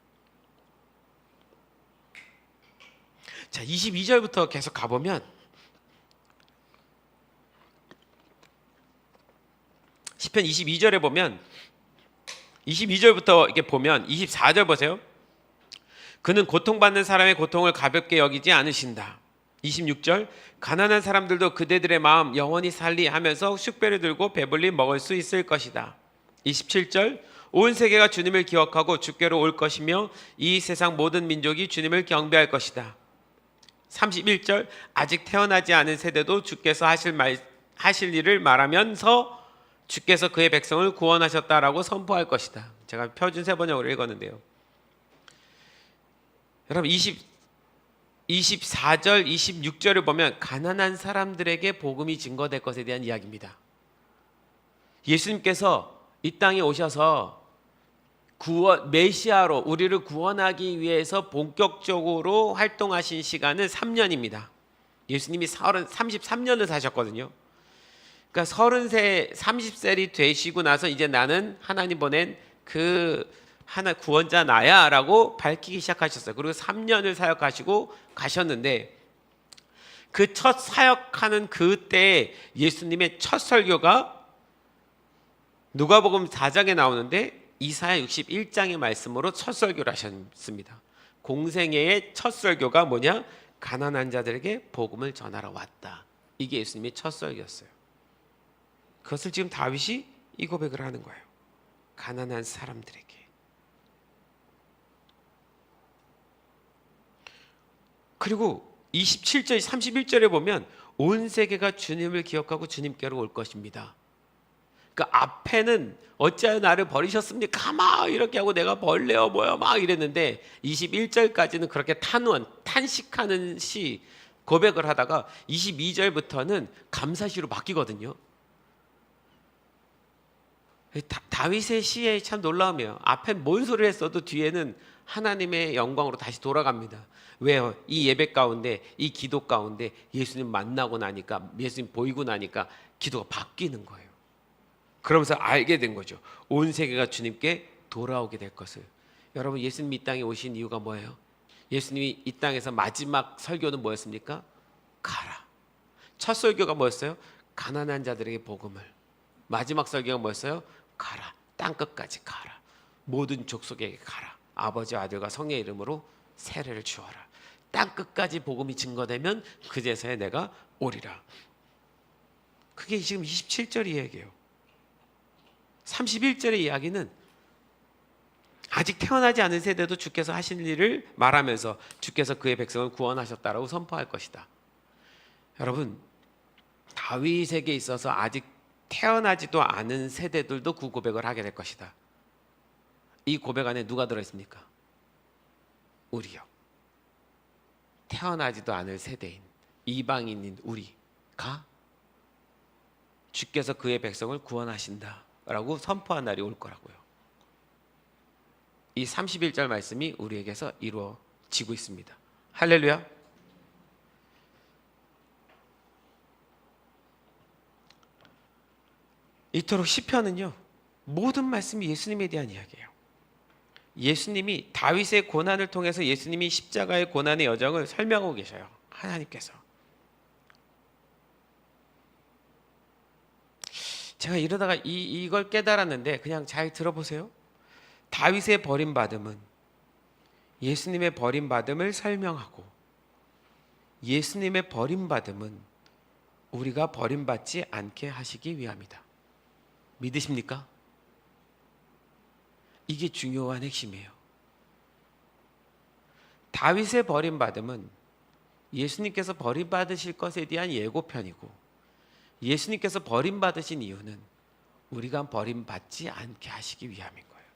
자, 22절부터 계속 가보면 시편 22절에 보면 22절부터 이렇게 보면 24절 보세요. 그는 고통받는 사람의 고통을 가볍게 여기지 않으신다. 26절, 가난한 사람들도 그대들의 마음 영원히 살리 하면서 쑥배를 들고 배불리 먹을 수 있을 것이다. 27절, 온 세계가 주님을 기억하고 주께로 올 것이며 이 세상 모든 민족이 주님을 경배할 것이다. 31절, 아직 태어나지 않은 세대도 주께서 하실 일을 말하면서 주께서 그의 백성을 구원하셨다라고 선포할 것이다. 제가 표준 세번역으로 읽었는데요. 여러분, 24절, 26절을 보면 가난한 사람들에게 복음이 증거될 것에 대한 이야기입니다. 예수님께서 이 땅에 오셔서 메시아로 우리를 구원하기 위해서 본격적으로 활동하신 시간은 3년입니다. 예수님이 33년을 사셨거든요. 그러니까 30살이 되시고 나서 이제 나는 하나님 보낸 그 하나 구원자 나야 라고 밝히기 시작하셨어요. 그리고 3년을 사역하시고 가셨는데 그 첫 사역하는 그때 예수님의 첫 설교가 누가복음 4장에 나오는데 이사야 61장의 말씀으로 첫 설교를 하셨습니다. 공생애의 첫 설교가 뭐냐? 가난한 자들에게 복음을 전하러 왔다. 이게 예수님의 첫 설교였어요. 그것을 지금 다윗이 이 고백을 하는 거예요. 가난한 사람들에게. 그리고 27절, 31절에 보면 온 세계가 주님을 기억하고 주님께로 올 것입니다. 그러니까 앞에는 어찌하여 나를 버리셨습니까? 막 이렇게 하고 내가 벌레요 뭐요 막 이랬는데 21절까지는 그렇게 탄식하는 시 고백을 하다가 22절부터는 감사시로 바뀌거든요. 다윗의 시에 참 놀라우며 앞에 뭔 소리를 했어도 뒤에는 하나님의 영광으로 다시 돌아갑니다. 왜요? 이 예배 가운데, 이 기도 가운데 예수님 만나고 나니까, 예수님 보이고 나니까 기도가 바뀌는 거예요. 그러면서 알게 된 거죠. 온 세계가 주님께 돌아오게 될 것을. 여러분, 예수님 이 땅에 오신 이유가 뭐예요? 예수님이 이 땅에서 마지막 설교는 뭐였습니까? 가라. 첫 설교가 뭐였어요? 가난한 자들에게 복음을. 마지막 설교가 뭐였어요? 가라. 땅끝까지 가라. 모든 족속에게 가라. 아버지, 아들과 성령의 이름으로 세례를 주어라. 땅끝까지 복음이 증거되면 그제서야 내가 오리라. 그게 지금 27절 이야기예요. 31절의 이야기는 아직 태어나지 않은 세대도 주께서 하신 일을 말하면서 주께서 그의 백성을 구원하셨다라고 선포할 것이다. 여러분, 다윗에게 있어서 아직 태어나지도 않은 세대들도 그 고백을 하게 될 것이다. 이 고백 안에 누가 들어있습니까? 우리요. 태어나지도 않을 세대인 이방인인 우리, 가. 주께서 그의 백성을 구원하신다 라고 선포한 날이 올 거라고요. 이 31절 말씀이 우리에게서 이루어지고 있습니다. 할렐루야. 이토록 시편은요, 모든 말씀이 예수님에 대한 이야기예요. 예수님이 다윗의 고난을 통해서 예수님이 십자가의 고난의 여정을 설명하고 계셔요. 하나님께서. 제가 이러다가 이걸 깨달았는데 그냥 잘 들어보세요. 다윗의 버림받음은 예수님의 버림받음을 설명하고, 예수님의 버림받음은 우리가 버림받지 않게 하시기 위함이다. 믿으십니까? 이게 중요한 핵심이에요. 다윗의 버림받음은 예수님께서 버림받으실 것에 대한 예고편이고, 예수님께서 버림받으신 이유는 우리가 버림받지 않게 하시기 위함인 거예요.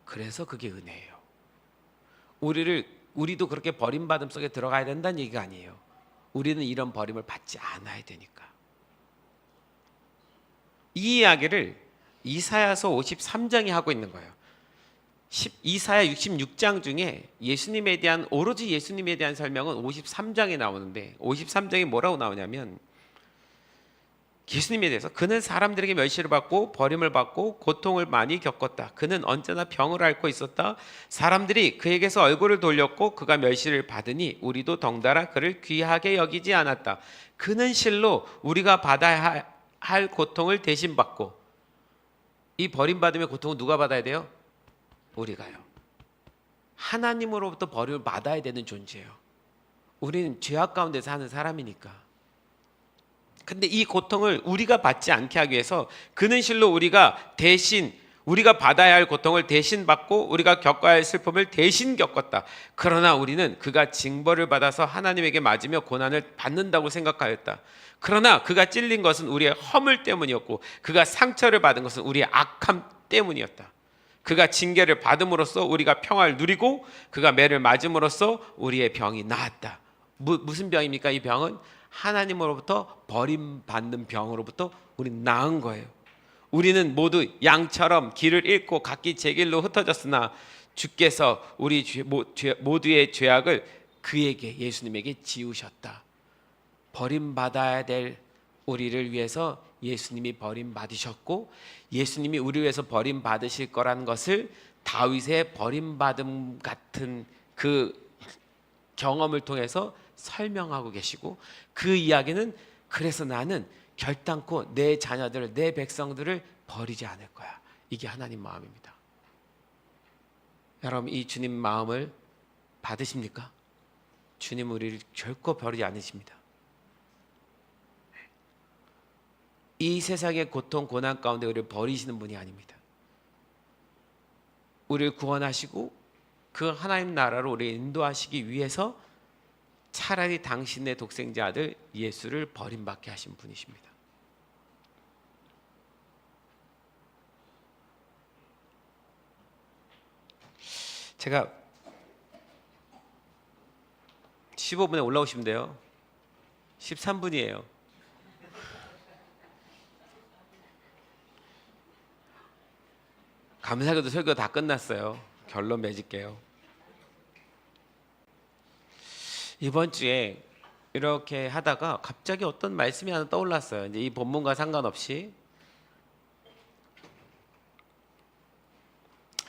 그래서 그게 은혜예요. 우리도 그렇게 버림받음 속에 들어가야 된다는 얘기가 아니에요. 우리는 이런 버림을 받지 않아야 되니까. 이 이야기를 이사야서 53장이 하고 있는 거예요. 이사야 66장 중에 예수님에 대한, 오로지 예수님에 대한 설명은 53장에 나오는데, 53장에 뭐라고 나오냐면, 예수님에 대해서 그는 사람들에게 멸시를 받고 버림을 받고 고통을 많이 겪었다. 그는 언제나 병을 앓고 있었다. 사람들이 그에게서 얼굴을 돌렸고 그가 멸시를 받으니 우리도 덩달아 그를 귀하게 여기지 않았다. 그는 실로 우리가 받아야 할 고통을 대신 받고, 이 버림받음의 고통은 누가 받아야 돼요? 우리가요. 하나님으로부터 버림을 받아야 되는 존재예요. 우리는 죄악 가운데 사는 사람이니까. 근데 이 고통을 우리가 받지 않게 하기 위해서 그는 실로 우리가 받아야 할 고통을 대신 받고 우리가 겪어야 할 슬픔을 대신 겪었다. 그러나 우리는 그가 징벌을 받아서 하나님에게 맞으며 고난을 받는다고 생각하였다. 그러나 그가 찔린 것은 우리의 허물 때문이었고 그가 상처를 받은 것은 우리의 악함 때문이었다. 그가 징계를 받음으로써 우리가 평화를 누리고 그가 매를 맞음으로써 우리의 병이 나았다. 무슨 병입니까? 이 병은 하나님으로부터 버림받는 병으로부터 우리는 나은 거예요. 우리는 모두 양처럼 길을 잃고 각기 제 길로 흩어졌으나 주께서 우리 모두의 죄악을 그에게, 예수님에게 지우셨다. 버림받아야 될 우리를 위해서 예수님이 버림받으셨고, 예수님이 우리 위해서 버림받으실 거라는 것을 다윗의 버림받음 같은 그 경험을 통해서 설명하고 계시고, 그 이야기는 그래서 나는 결단코 내 자녀들을, 내 백성들을 버리지 않을 거야. 이게 하나님 마음입니다. 여러분, 이 주님 마음을 받으십니까? 주님 우리를 결코 버리지 않으십니다. 이 세상의 고통, 고난 가운데 우리를 버리시는 분이 아닙니다. 우리를 구원하시고 그 하나님 나라로 우리를 인도하시기 위해서 차라리 당신의 독생자 아들 예수를 버림받게 하신 분이십니다. 제가 15분에 올라오시면 돼요. 13분이에요. 감사하게도 설교 다 끝났어요. 결론 맺을게요. 이번 주에 이렇게 하다가 갑자기 어떤 말씀이 하나 떠올랐어요. 이제 이 본문과 상관없이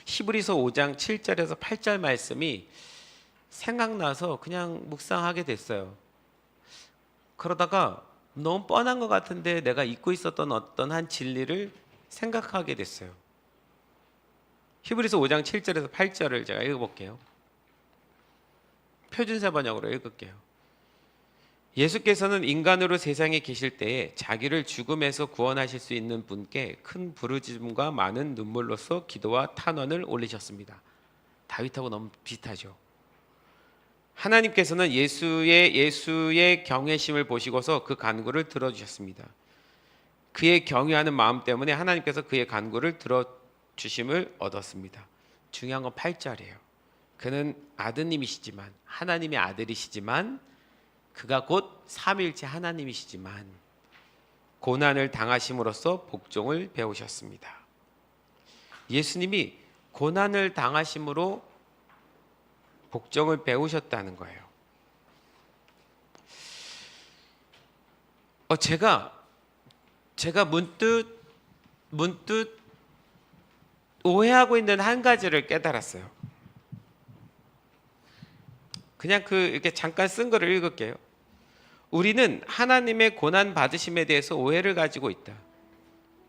히브리서 5장 7절에서 8절 말씀이 생각나서 그냥 묵상하게 됐어요. 그러다가 너무 뻔한 것 같은데 내가 잊고 있었던 어떤 한 진리를 생각하게 됐어요. 히브리서 5장 7절에서 8절을 제가 읽어볼게요. 표준세 번역으로 읽을게요. 예수께서는 인간으로 세상에 계실 때에 자기를 죽음에서 구원하실 수 있는 분께 큰 부르짖음과 많은 눈물로써 기도와 탄원을 올리셨습니다. 다윗하고 너무 비슷하죠. 하나님께서는 예수의 경외심을 보시고서 그 간구를 들어주셨습니다. 그의 경외하는 마음 때문에 하나님께서 그의 간구를 들어주심을 얻었습니다. 중요한 건 8절이에요. 그는 아드님이시지만, 하나님의 아들이시지만 그가 곧 삼위일체 하나님이시지만 고난을 당하심으로써 복종을 배우셨습니다. 예수님이 고난을 당하심으로 복종을 배우셨다는 거예요. 제가 문득 오해하고 있는 한 가지를 깨달았어요. 그냥 이렇게 잠깐 쓴 거를 읽을게요. 우리는 하나님의 고난 받으심에 대해서 오해를 가지고 있다.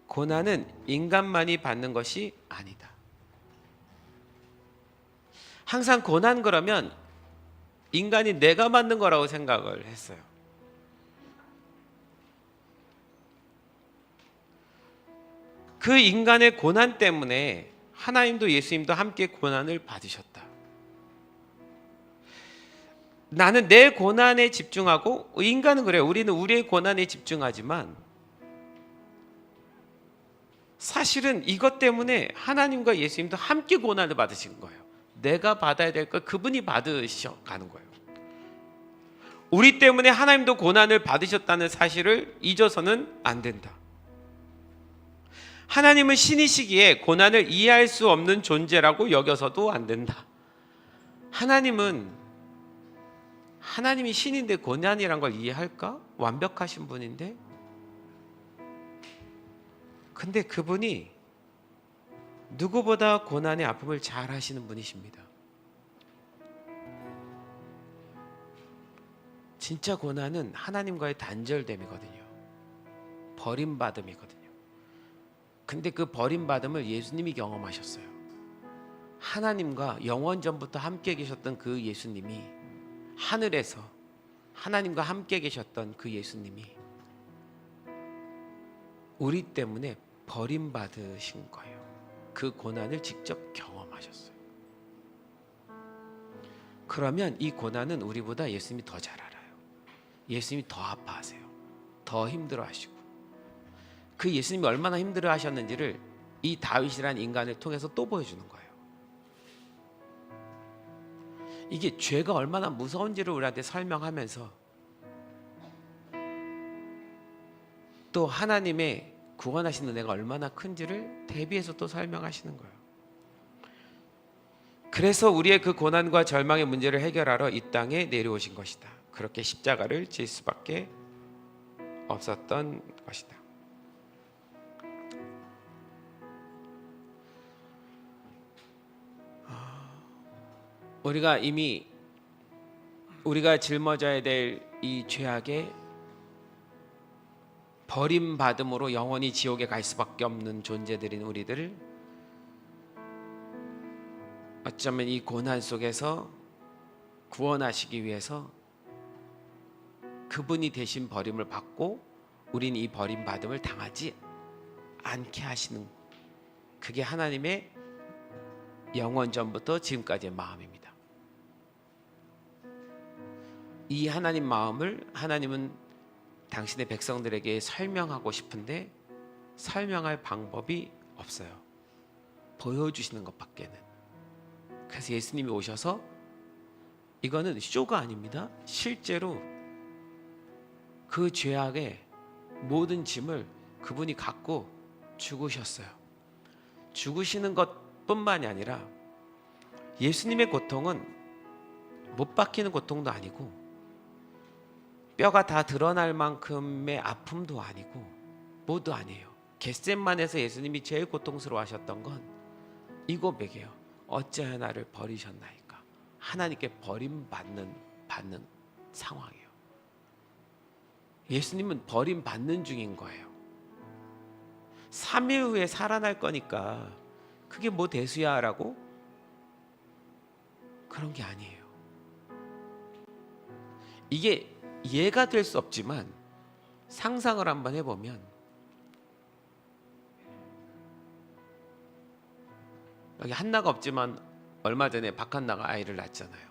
고난은 인간만이 받는 것이 아니다. 항상 고난 그러면 인간이 내가 만든 거라고 생각을 했어요. 그 인간의 고난 때문에 하나님도 예수님도 함께 고난을 받으셨다. 나는 내 고난에 집중하고, 인간은 그래요. 우리는 우리의 고난에 집중하지만 사실은 이것 때문에 하나님과 예수님도 함께 고난을 받으신 거예요. 내가 받아야 될 걸 그분이 받으셔 가는 거예요. 우리 때문에 하나님도 고난을 받으셨다는 사실을 잊어서는 안 된다. 하나님은 신이시기에 고난을 이해할 수 없는 존재라고 여겨서도 안 된다. 하나님이 신인데 고난이란 걸 이해할까? 완벽하신 분인데. 근데 그분이 누구보다 고난의 아픔을 잘 하시는 분이십니다. 진짜 고난은 하나님과의 단절됨이거든요. 버림받음이거든요. 근데 그 버림받음을 예수님이 경험하셨어요. 하나님과 영원 전부터 함께 계셨던 그 예수님이, 하늘에서 하나님과 함께 계셨던 그 예수님이 우리 때문에 버림받으신 거예요. 그 고난을 직접 경험하셨어요. 그러면 이 고난은 우리보다 예수님이 더 잘 알아요. 예수님이 더 아파하세요. 더 힘들어하시고, 그 예수님이 얼마나 힘들어하셨는지를 이 다윗이라는 인간을 통해서 또 보여주는 거예요. 이게 죄가 얼마나 무서운지를 우리한테 설명하면서 또 하나님의 구원하신 은혜가 얼마나 큰지를 대비해서 또 설명하시는 거예요. 그래서 우리의 그 고난과 절망의 문제를 해결하러 이 땅에 내려오신 것이다. 그렇게 십자가를 질 수밖에 없었던 것이다. 우리가 짊어져야 될 이 죄악의 버림받음으로 영원히 지옥에 갈 수밖에 없는 존재들인 우리들을 어쩌면 이 고난 속에서 구원하시기 위해서 그분이 대신 버림을 받고 우린 이 버림받음을 당하지 않게 하시는, 그게 하나님의 영원 전부터 지금까지의 마음입니다. 이 하나님 마음을 하나님은 당신의 백성들에게 설명하고 싶은데 설명할 방법이 없어요. 보여주시는 것밖에는. 그래서 예수님이 오셔서, 이거는 쇼가 아닙니다. 실제로 그 죄악의 모든 짐을 그분이 갖고 죽으셨어요. 죽으시는 것뿐만이 아니라 예수님의 고통은 못 박히는 고통도 아니고 뼈가 다 드러날 만큼의 아픔도 아니고 뭐도 아니에요. 겟세마네에서 예수님이 제일 고통스러워하셨던 건 이 고백이에요. 어찌하여 나를 버리셨나이까. 하나님께 버림받는 상황이에요. 예수님은 버림받는 중인 거예요. 3일 후에 살아날 거니까 그게 뭐 대수야 라고? 그런 게 아니에요. 이게 이해가 될 수 없지만 상상을 한번 해보면, 여기 한나가 없지만 얼마 전에 박한나가 아이를 낳았잖아요.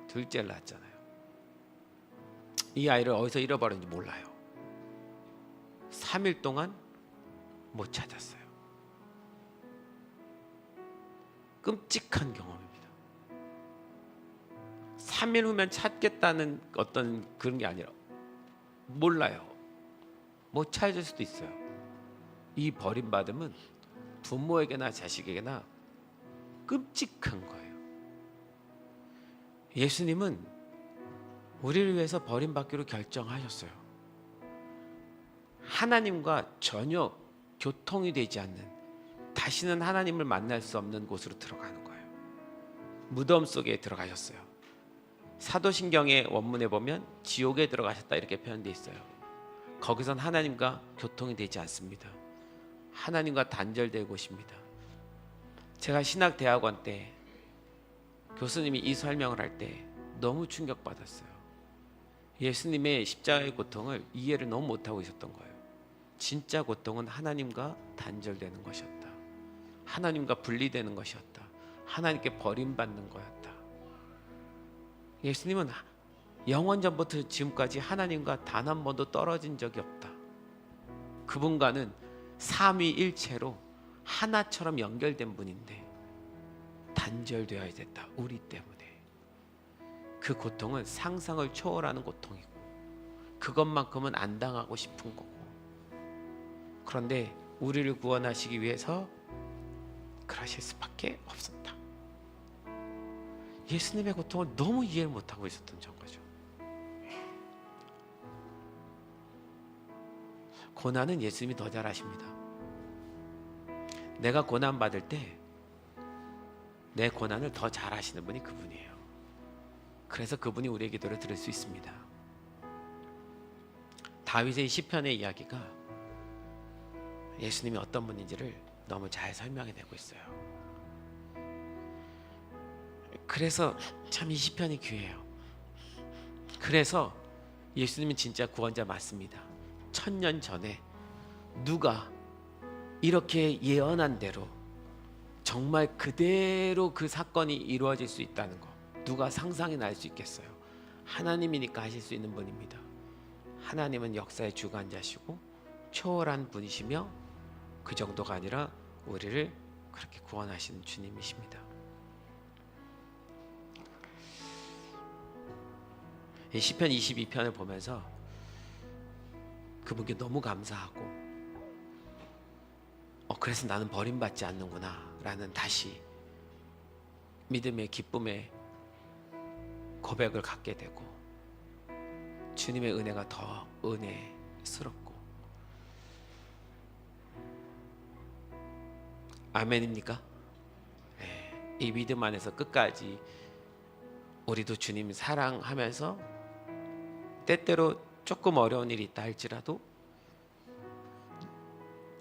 둘째를 낳았잖아요. 이 아이를 어디서 잃어버렸는지 몰라요. 3일 동안 못 찾았어요. 끔찍한 경험입니다. 3일 후면 찾겠다는 어떤 그런 게 아니라 몰라요. 못 찾을 수도 있어요. 이 버림받음은 부모에게나 자식에게나 끔찍한 거예요. 예수님은 우리를 위해서 버림받기로 결정하셨어요. 하나님과 전혀 교통이 되지 않는, 다시는 하나님을 만날 수 없는 곳으로 들어가는 거예요. 무덤 속에 들어가셨어요. 사도신경의 원문에 보면 지옥에 들어가셨다 이렇게 표현되어 있어요. 거기선 하나님과 교통이 되지 않습니다. 하나님과 단절된 곳입니다. 제가 신학대학원 때 교수님이 이 설명을 할 때 너무 충격받았어요. 예수님의 십자가의 고통을 이해를 너무 못하고 있었던 거예요. 진짜 고통은 하나님과 단절되는 것이었다. 하나님과 분리되는 것이었다. 하나님께 버림받는 거였다. 예수님은 영원 전부터 지금까지 하나님과 단 한 번도 떨어진 적이 없다. 그분과는 삼위일체로 하나처럼 연결된 분인데 단절되어야 됐다. 우리 때문에. 그 고통은 상상을 초월하는 고통이고 그것만큼은 안 당하고 싶은 거고, 그런데 우리를 구원하시기 위해서 그러실 수밖에 없었다. 예수님의 고통을 너무 이해를 못하고 있었던 거죠. 고난은 예수님이 더 잘 아십니다. 내가 고난 받을 때 내 고난을 더 잘 아시는 분이 그분이에요. 그래서 그분이 우리의 기도를 들을 수 있습니다. 다윗의 시편의 이야기가 예수님이 어떤 분인지를 너무 잘 설명해내고 있어요. 그래서 참 이 시편이 귀해요. 그래서 예수님은 진짜 구원자 맞습니다. 1000년 전에 누가 이렇게 예언한 대로 정말 그대로 그 사건이 이루어질 수 있다는 거 누가 상상이 날 수 있겠어요? 하나님이니까 하실 수 있는 분입니다. 하나님은 역사의 주관자시고 초월한 분이시며 그 정도가 아니라 우리를 그렇게 구원하시는 주님이십니다. 이 시편 22편을 보면서 그분께 너무 감사하고 그래서 나는 버림받지 않는구나 라는 다시 믿음의 기쁨의 고백을 갖게 되고 주님의 은혜가 더 은혜스럽고. 아멘입니까? 네, 이 믿음 안에서 끝까지 우리도 주님 사랑하면서 때때로 조금 어려운 일이 있다 할지라도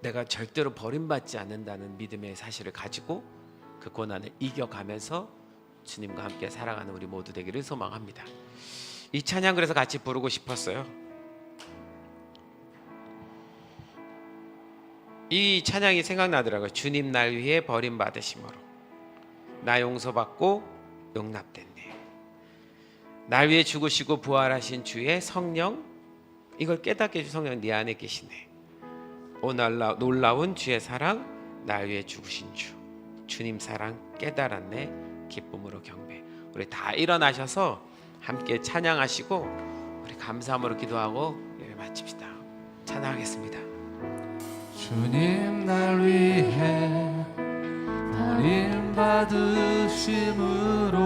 내가 절대로 버림받지 않는다는 믿음의 사실을 가지고 그 고난을 이겨가면서 주님과 함께 살아가는 우리 모두 되기를 소망합니다. 이 찬양 그래서 같이 부르고 싶었어요. 이 찬양이 생각나더라고요. 주님 날 위해 버림받으심으로 나 용서받고 용납됐네. 날 위해 죽으시고 부활하신 주의 성령, 이걸 깨닫게 해준 성령 네 안에 계시네. 오 놀라운 주의 사랑, 날 위해 죽으신 주, 주님 사랑 깨달았네. 기쁨으로 경배. 우리 다 일어나셔서 함께 찬양하시고 우리 감사함으로 기도하고 예배 마칩시다. 찬양하겠습니다. 주님 날 위해 버림받으심으로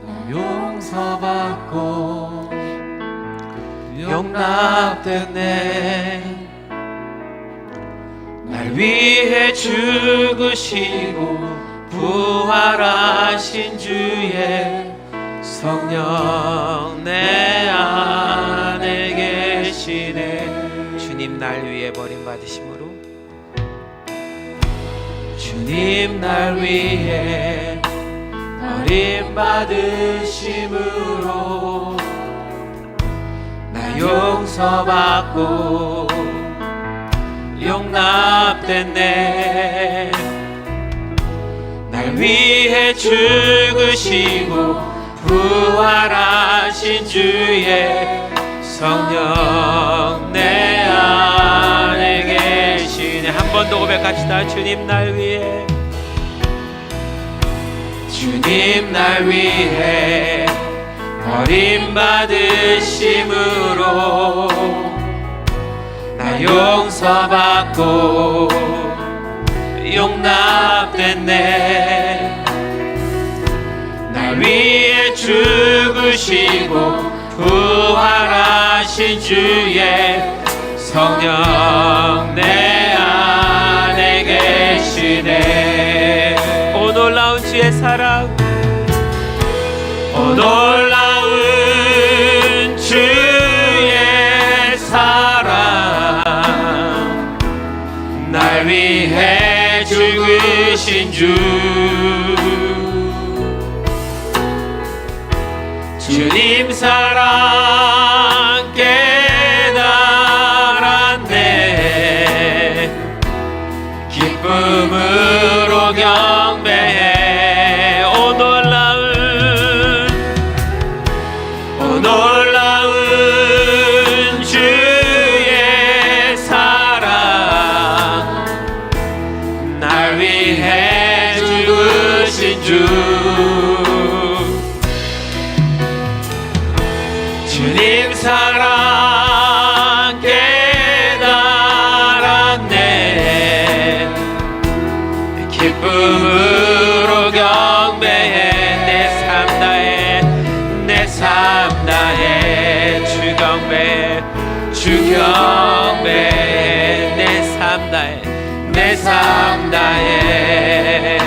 나 용서받고 용납됐네. 날 위해 죽으시고 부활하신 주의 성령 내 안에 계시네. 주님 날 위해 버림받으심으로 주님 날 위해 버림받으심으로 나 용서받고 용납됐네. 날 위해 죽으시고 부활하신 주의 성령 내 안에 계시네. 한 번 더 고백합시다. 주님 날 위해 주님 날 위해 버림받으심으로 나 용서받고 용납됐네. 날 위해 죽으시고 부활하신 주의 성령 내 안에 계시네. 오 놀라운 주의 사랑, 오 놀라운 주의 사랑, 날 위해 죽으신 주. 주님 사랑 깨달았네. 기쁨으로 경배해. 오 놀라운 주의 사랑, 날 위해 죽으신 주. 주님 사랑 깨달았네. 기쁨으로 경배해. 내 삶 다해, 내 삶 다해. 주 경배해, 주 경배해. 내 삶 다해, 내 삶 다해.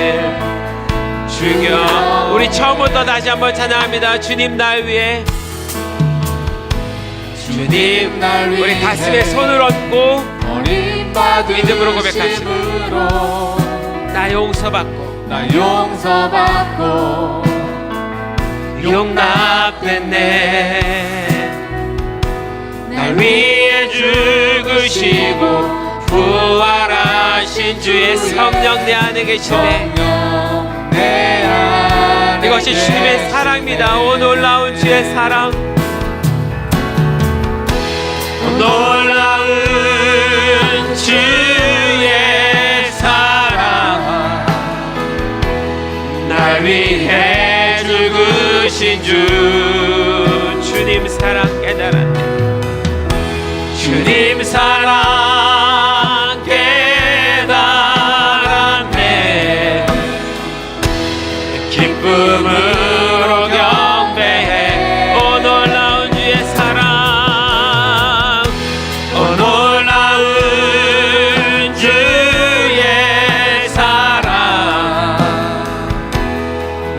주경. 우리 처음부터 다시 한번 찬양합니다. 주님 날 위해. 주님 날 위해 우리 가슴에 손을 얹고 믿음으로 고백합시다. 나 용서받고 나 용서받고 용납됐네. 날 위해 죽으시고 부활하신 주의 성령 내 안에 계시네. 이것이 주님의 사랑입니다. 오 놀라운 주의 사랑, 놀라운 주의 사랑, 날 위해 죽으신 주. 주님 사랑 깨달았네. 주님 사랑 깨달았네. 기쁨으로 경배해. 오 놀라운 주의 사랑, 놀라운 주의 사랑,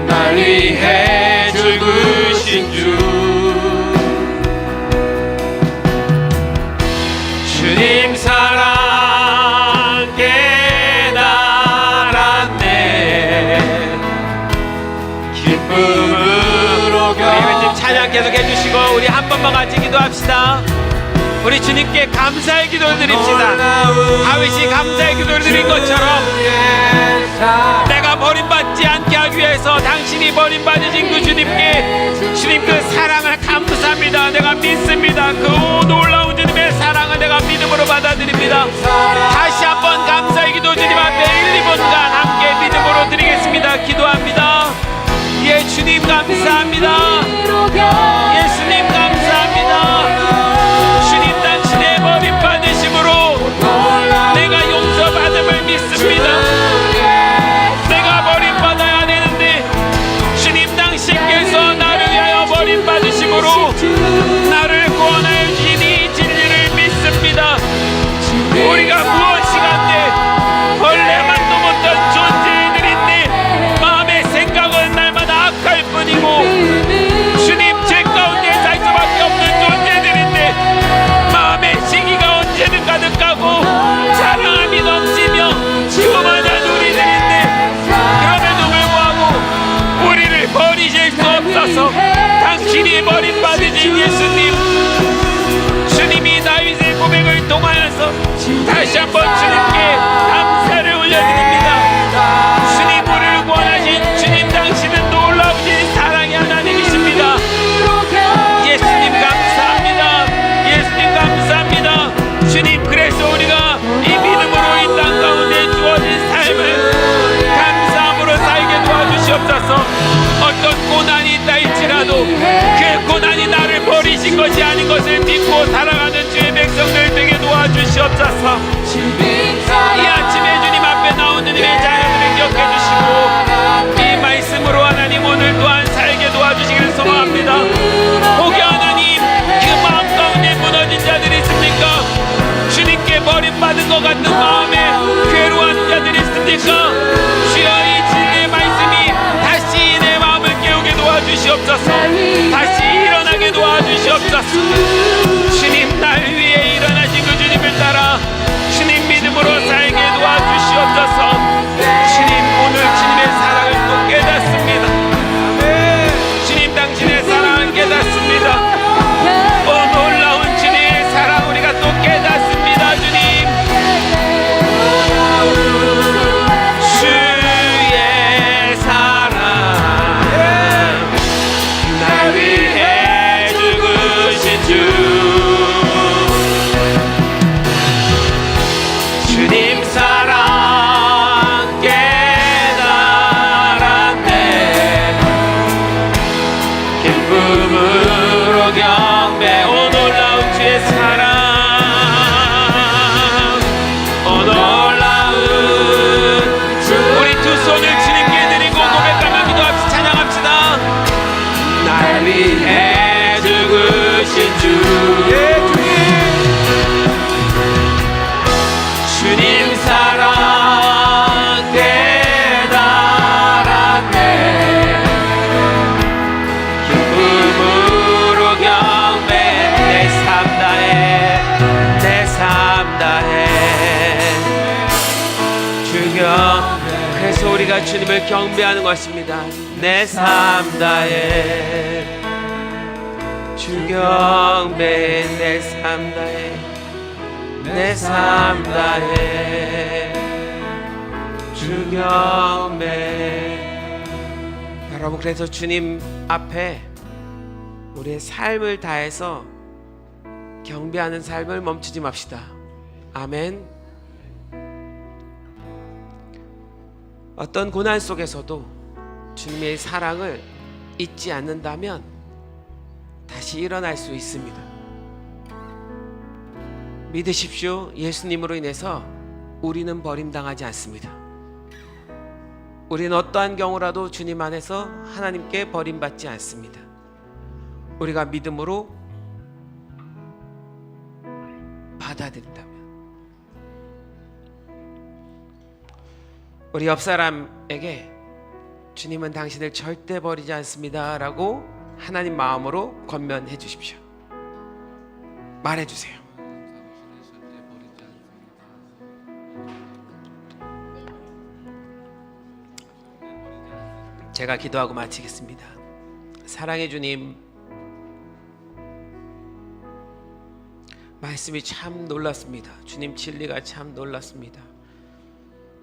날 위해 죽으신 주. 주님 사랑 깨달았네. 기쁨으로 우리 지금 찬양 계속 해주시고 우리 한 번만 같이 기도합시다. 우리 주님께 감사의 기도를 드립시다. 다윗이 감사의 기도를 드린 것처럼 내가 버림받지 않게 하기 위해서 당신이 버림받으신 그 주님께, 주님 그 사랑을 감사합니다. 내가 믿습니다. 그 놀라운 주님의 사랑을 내가 믿음으로 받아들입니다. 다시 한번 감사의 기도 주님 앞에 1, 2분간 함께 믿음으로 드리겠습니다. 기도합니다. 예, 주님 감사합니다. 예수님 감사합니다. 주님 당신의 버림받으심으로 내가 용서받음을 믿습니다. 내가 버림받아야 되는데 주님 당신께서 나를 위하여 버림받으심으로 나를 구원하여 주신 이 진리를 믿습니다. 우리가 무엇이간데 벌레만도 못한 존재들인데 마음의 생각은 날마다 악할 뿐이고 주님 죄 가운데 살 수밖에 없는 존재들인데 마음의 시기가 언제든 가득하고 사랑함이 넘치며 교만한 우리들인데 그럼에도 불구하고 우리를 버리실 수 없어서 당신이 버림받으신 예수님, 주님이 다윗의 고백을 통하여서 다시 한번 주님께 감사를 올려드립니다. 주님 우리를 구원하신 주님 당신은 놀라우신 사랑의 하나님이십니다. 예수님 감사합니다. 예수님 감사합니다. 주님 그래서 우리가 이 믿음으로 이 땅 가운데 주어진 삶을 감사함으로 살게 도와주시옵소서. 주시옵소서. 이 아침에 주님 앞에 나온 주님의 자녀들을 기억해 주시고 이 말씀으로 하나님 오늘 또한 살게 도와주시기를 소망합니다. 혹여 하나님 그 마음 가운데 무너진 자들이 있습니까? 주님께 버림받은 것 같은 마음에 괴로워하는 자들이 있습니까? 주여 이 진리의 말씀이 다시 내 마음을 깨우게 도와주시옵소서. 다시 일어나게 도와주시옵소서. 주님 날 위해 일어나신 그 주님을 따라 주님 믿음으로 살게 도와주시옵소서. 주님 오늘 주님의 사랑을 또 깨닫습니다. 주님 당신의 사랑을 깨닫습니다. 놀라운 주님의 사랑 우리가 또 깨닫습니다. 주님 주의 사랑 날 위해 죽으신 주님 사랑 깨달았네. 기쁨으로 경배. 오 놀라운 주의 사랑, 오 놀라운 우리 두 손을 주님께 드리고 고백하며 기도합시다. 찬양합시다. 날 위해 죽으신 주님 사랑 깨달았네. 기쁨으로 경배. 내 삶 다해 내 삶 다해 주여. 그래서 우리가 주님을 경배하는 것입니다. 내 삶 다해 주 경배. 내 삶 다해 내 삶 다해 주 경배. 여러분 그래서 주님 앞에 우리의 삶을 다해서 경배하는 삶을 멈추지 맙시다. 아멘. 어떤 고난 속에서도 주님의 사랑을 잊지 않는다면 다시 일어날 수 있습니다. 믿으십시오. 예수님으로 인해서 우리는 버림당하지 않습니다. 우리는 어떠한 경우라도 주님 안에서 하나님께 버림받지 않습니다. 우리가 믿음으로 받아들인다면. 우리 옆 사람에게 주님은 당신을 절대 버리지 않습니다 라고 하나님 마음으로 권면해 주십시오. 말해 주세요. 제가 기도하고 마치겠습니다. 사랑의 주님, 말씀이 참 놀랐습니다. 주님 진리가 참 놀랐습니다.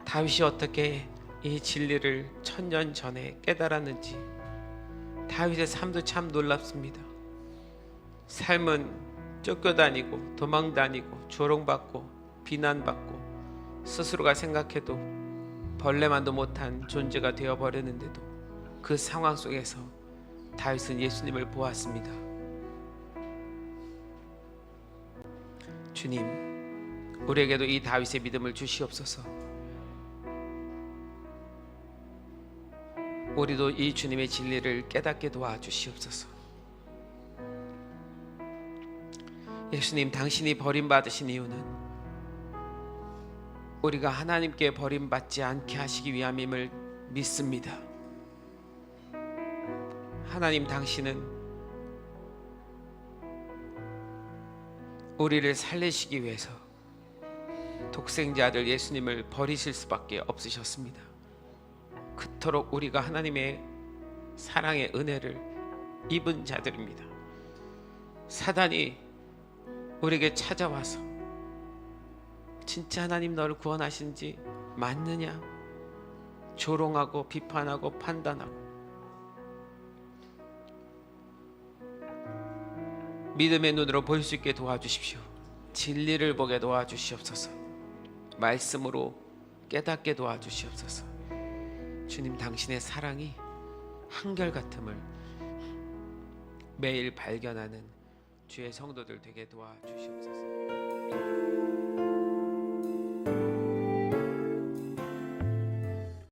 다윗이 어떻게 이 진리를 1000년 전에 깨달았는지 다윗의 삶도 참 놀랍습니다. 삶은 쫓겨다니고 도망다니고 조롱받고 비난받고 스스로가 생각해도 벌레만도 못한 존재가 되어버렸는데도 그 상황 속에서 다윗은 예수님을 보았습니다. 주님, 우리에게도 이 다윗의 믿음을 주시옵소서. 우리도 이 주님의 진리를 깨닫게 도와주시옵소서. 예수님, 당신이 버림받으신 이유는 우리가 하나님께 버림받지 않게 하시기 위함임을 믿습니다. 하나님, 당신은 우리를 살리시기 위해서 독생자 아들 예수님을 버리실 수밖에 없으셨습니다. 그토록 우리가 하나님의 사랑의 은혜를 입은 자들입니다. 사단이 우리에게 찾아와서 진짜 하나님 너를 구원하신지 맞느냐 조롱하고 비판하고 판단하고 믿음의 눈으로 볼 수 있게 도와주십시오. 진리를 보게 도와주시옵소서. 말씀으로 깨닫게 도와주시옵소서. 주님, 당신의 사랑이 한결같음을 매일 발견하는 주의 성도들 되게 도와주시옵소서.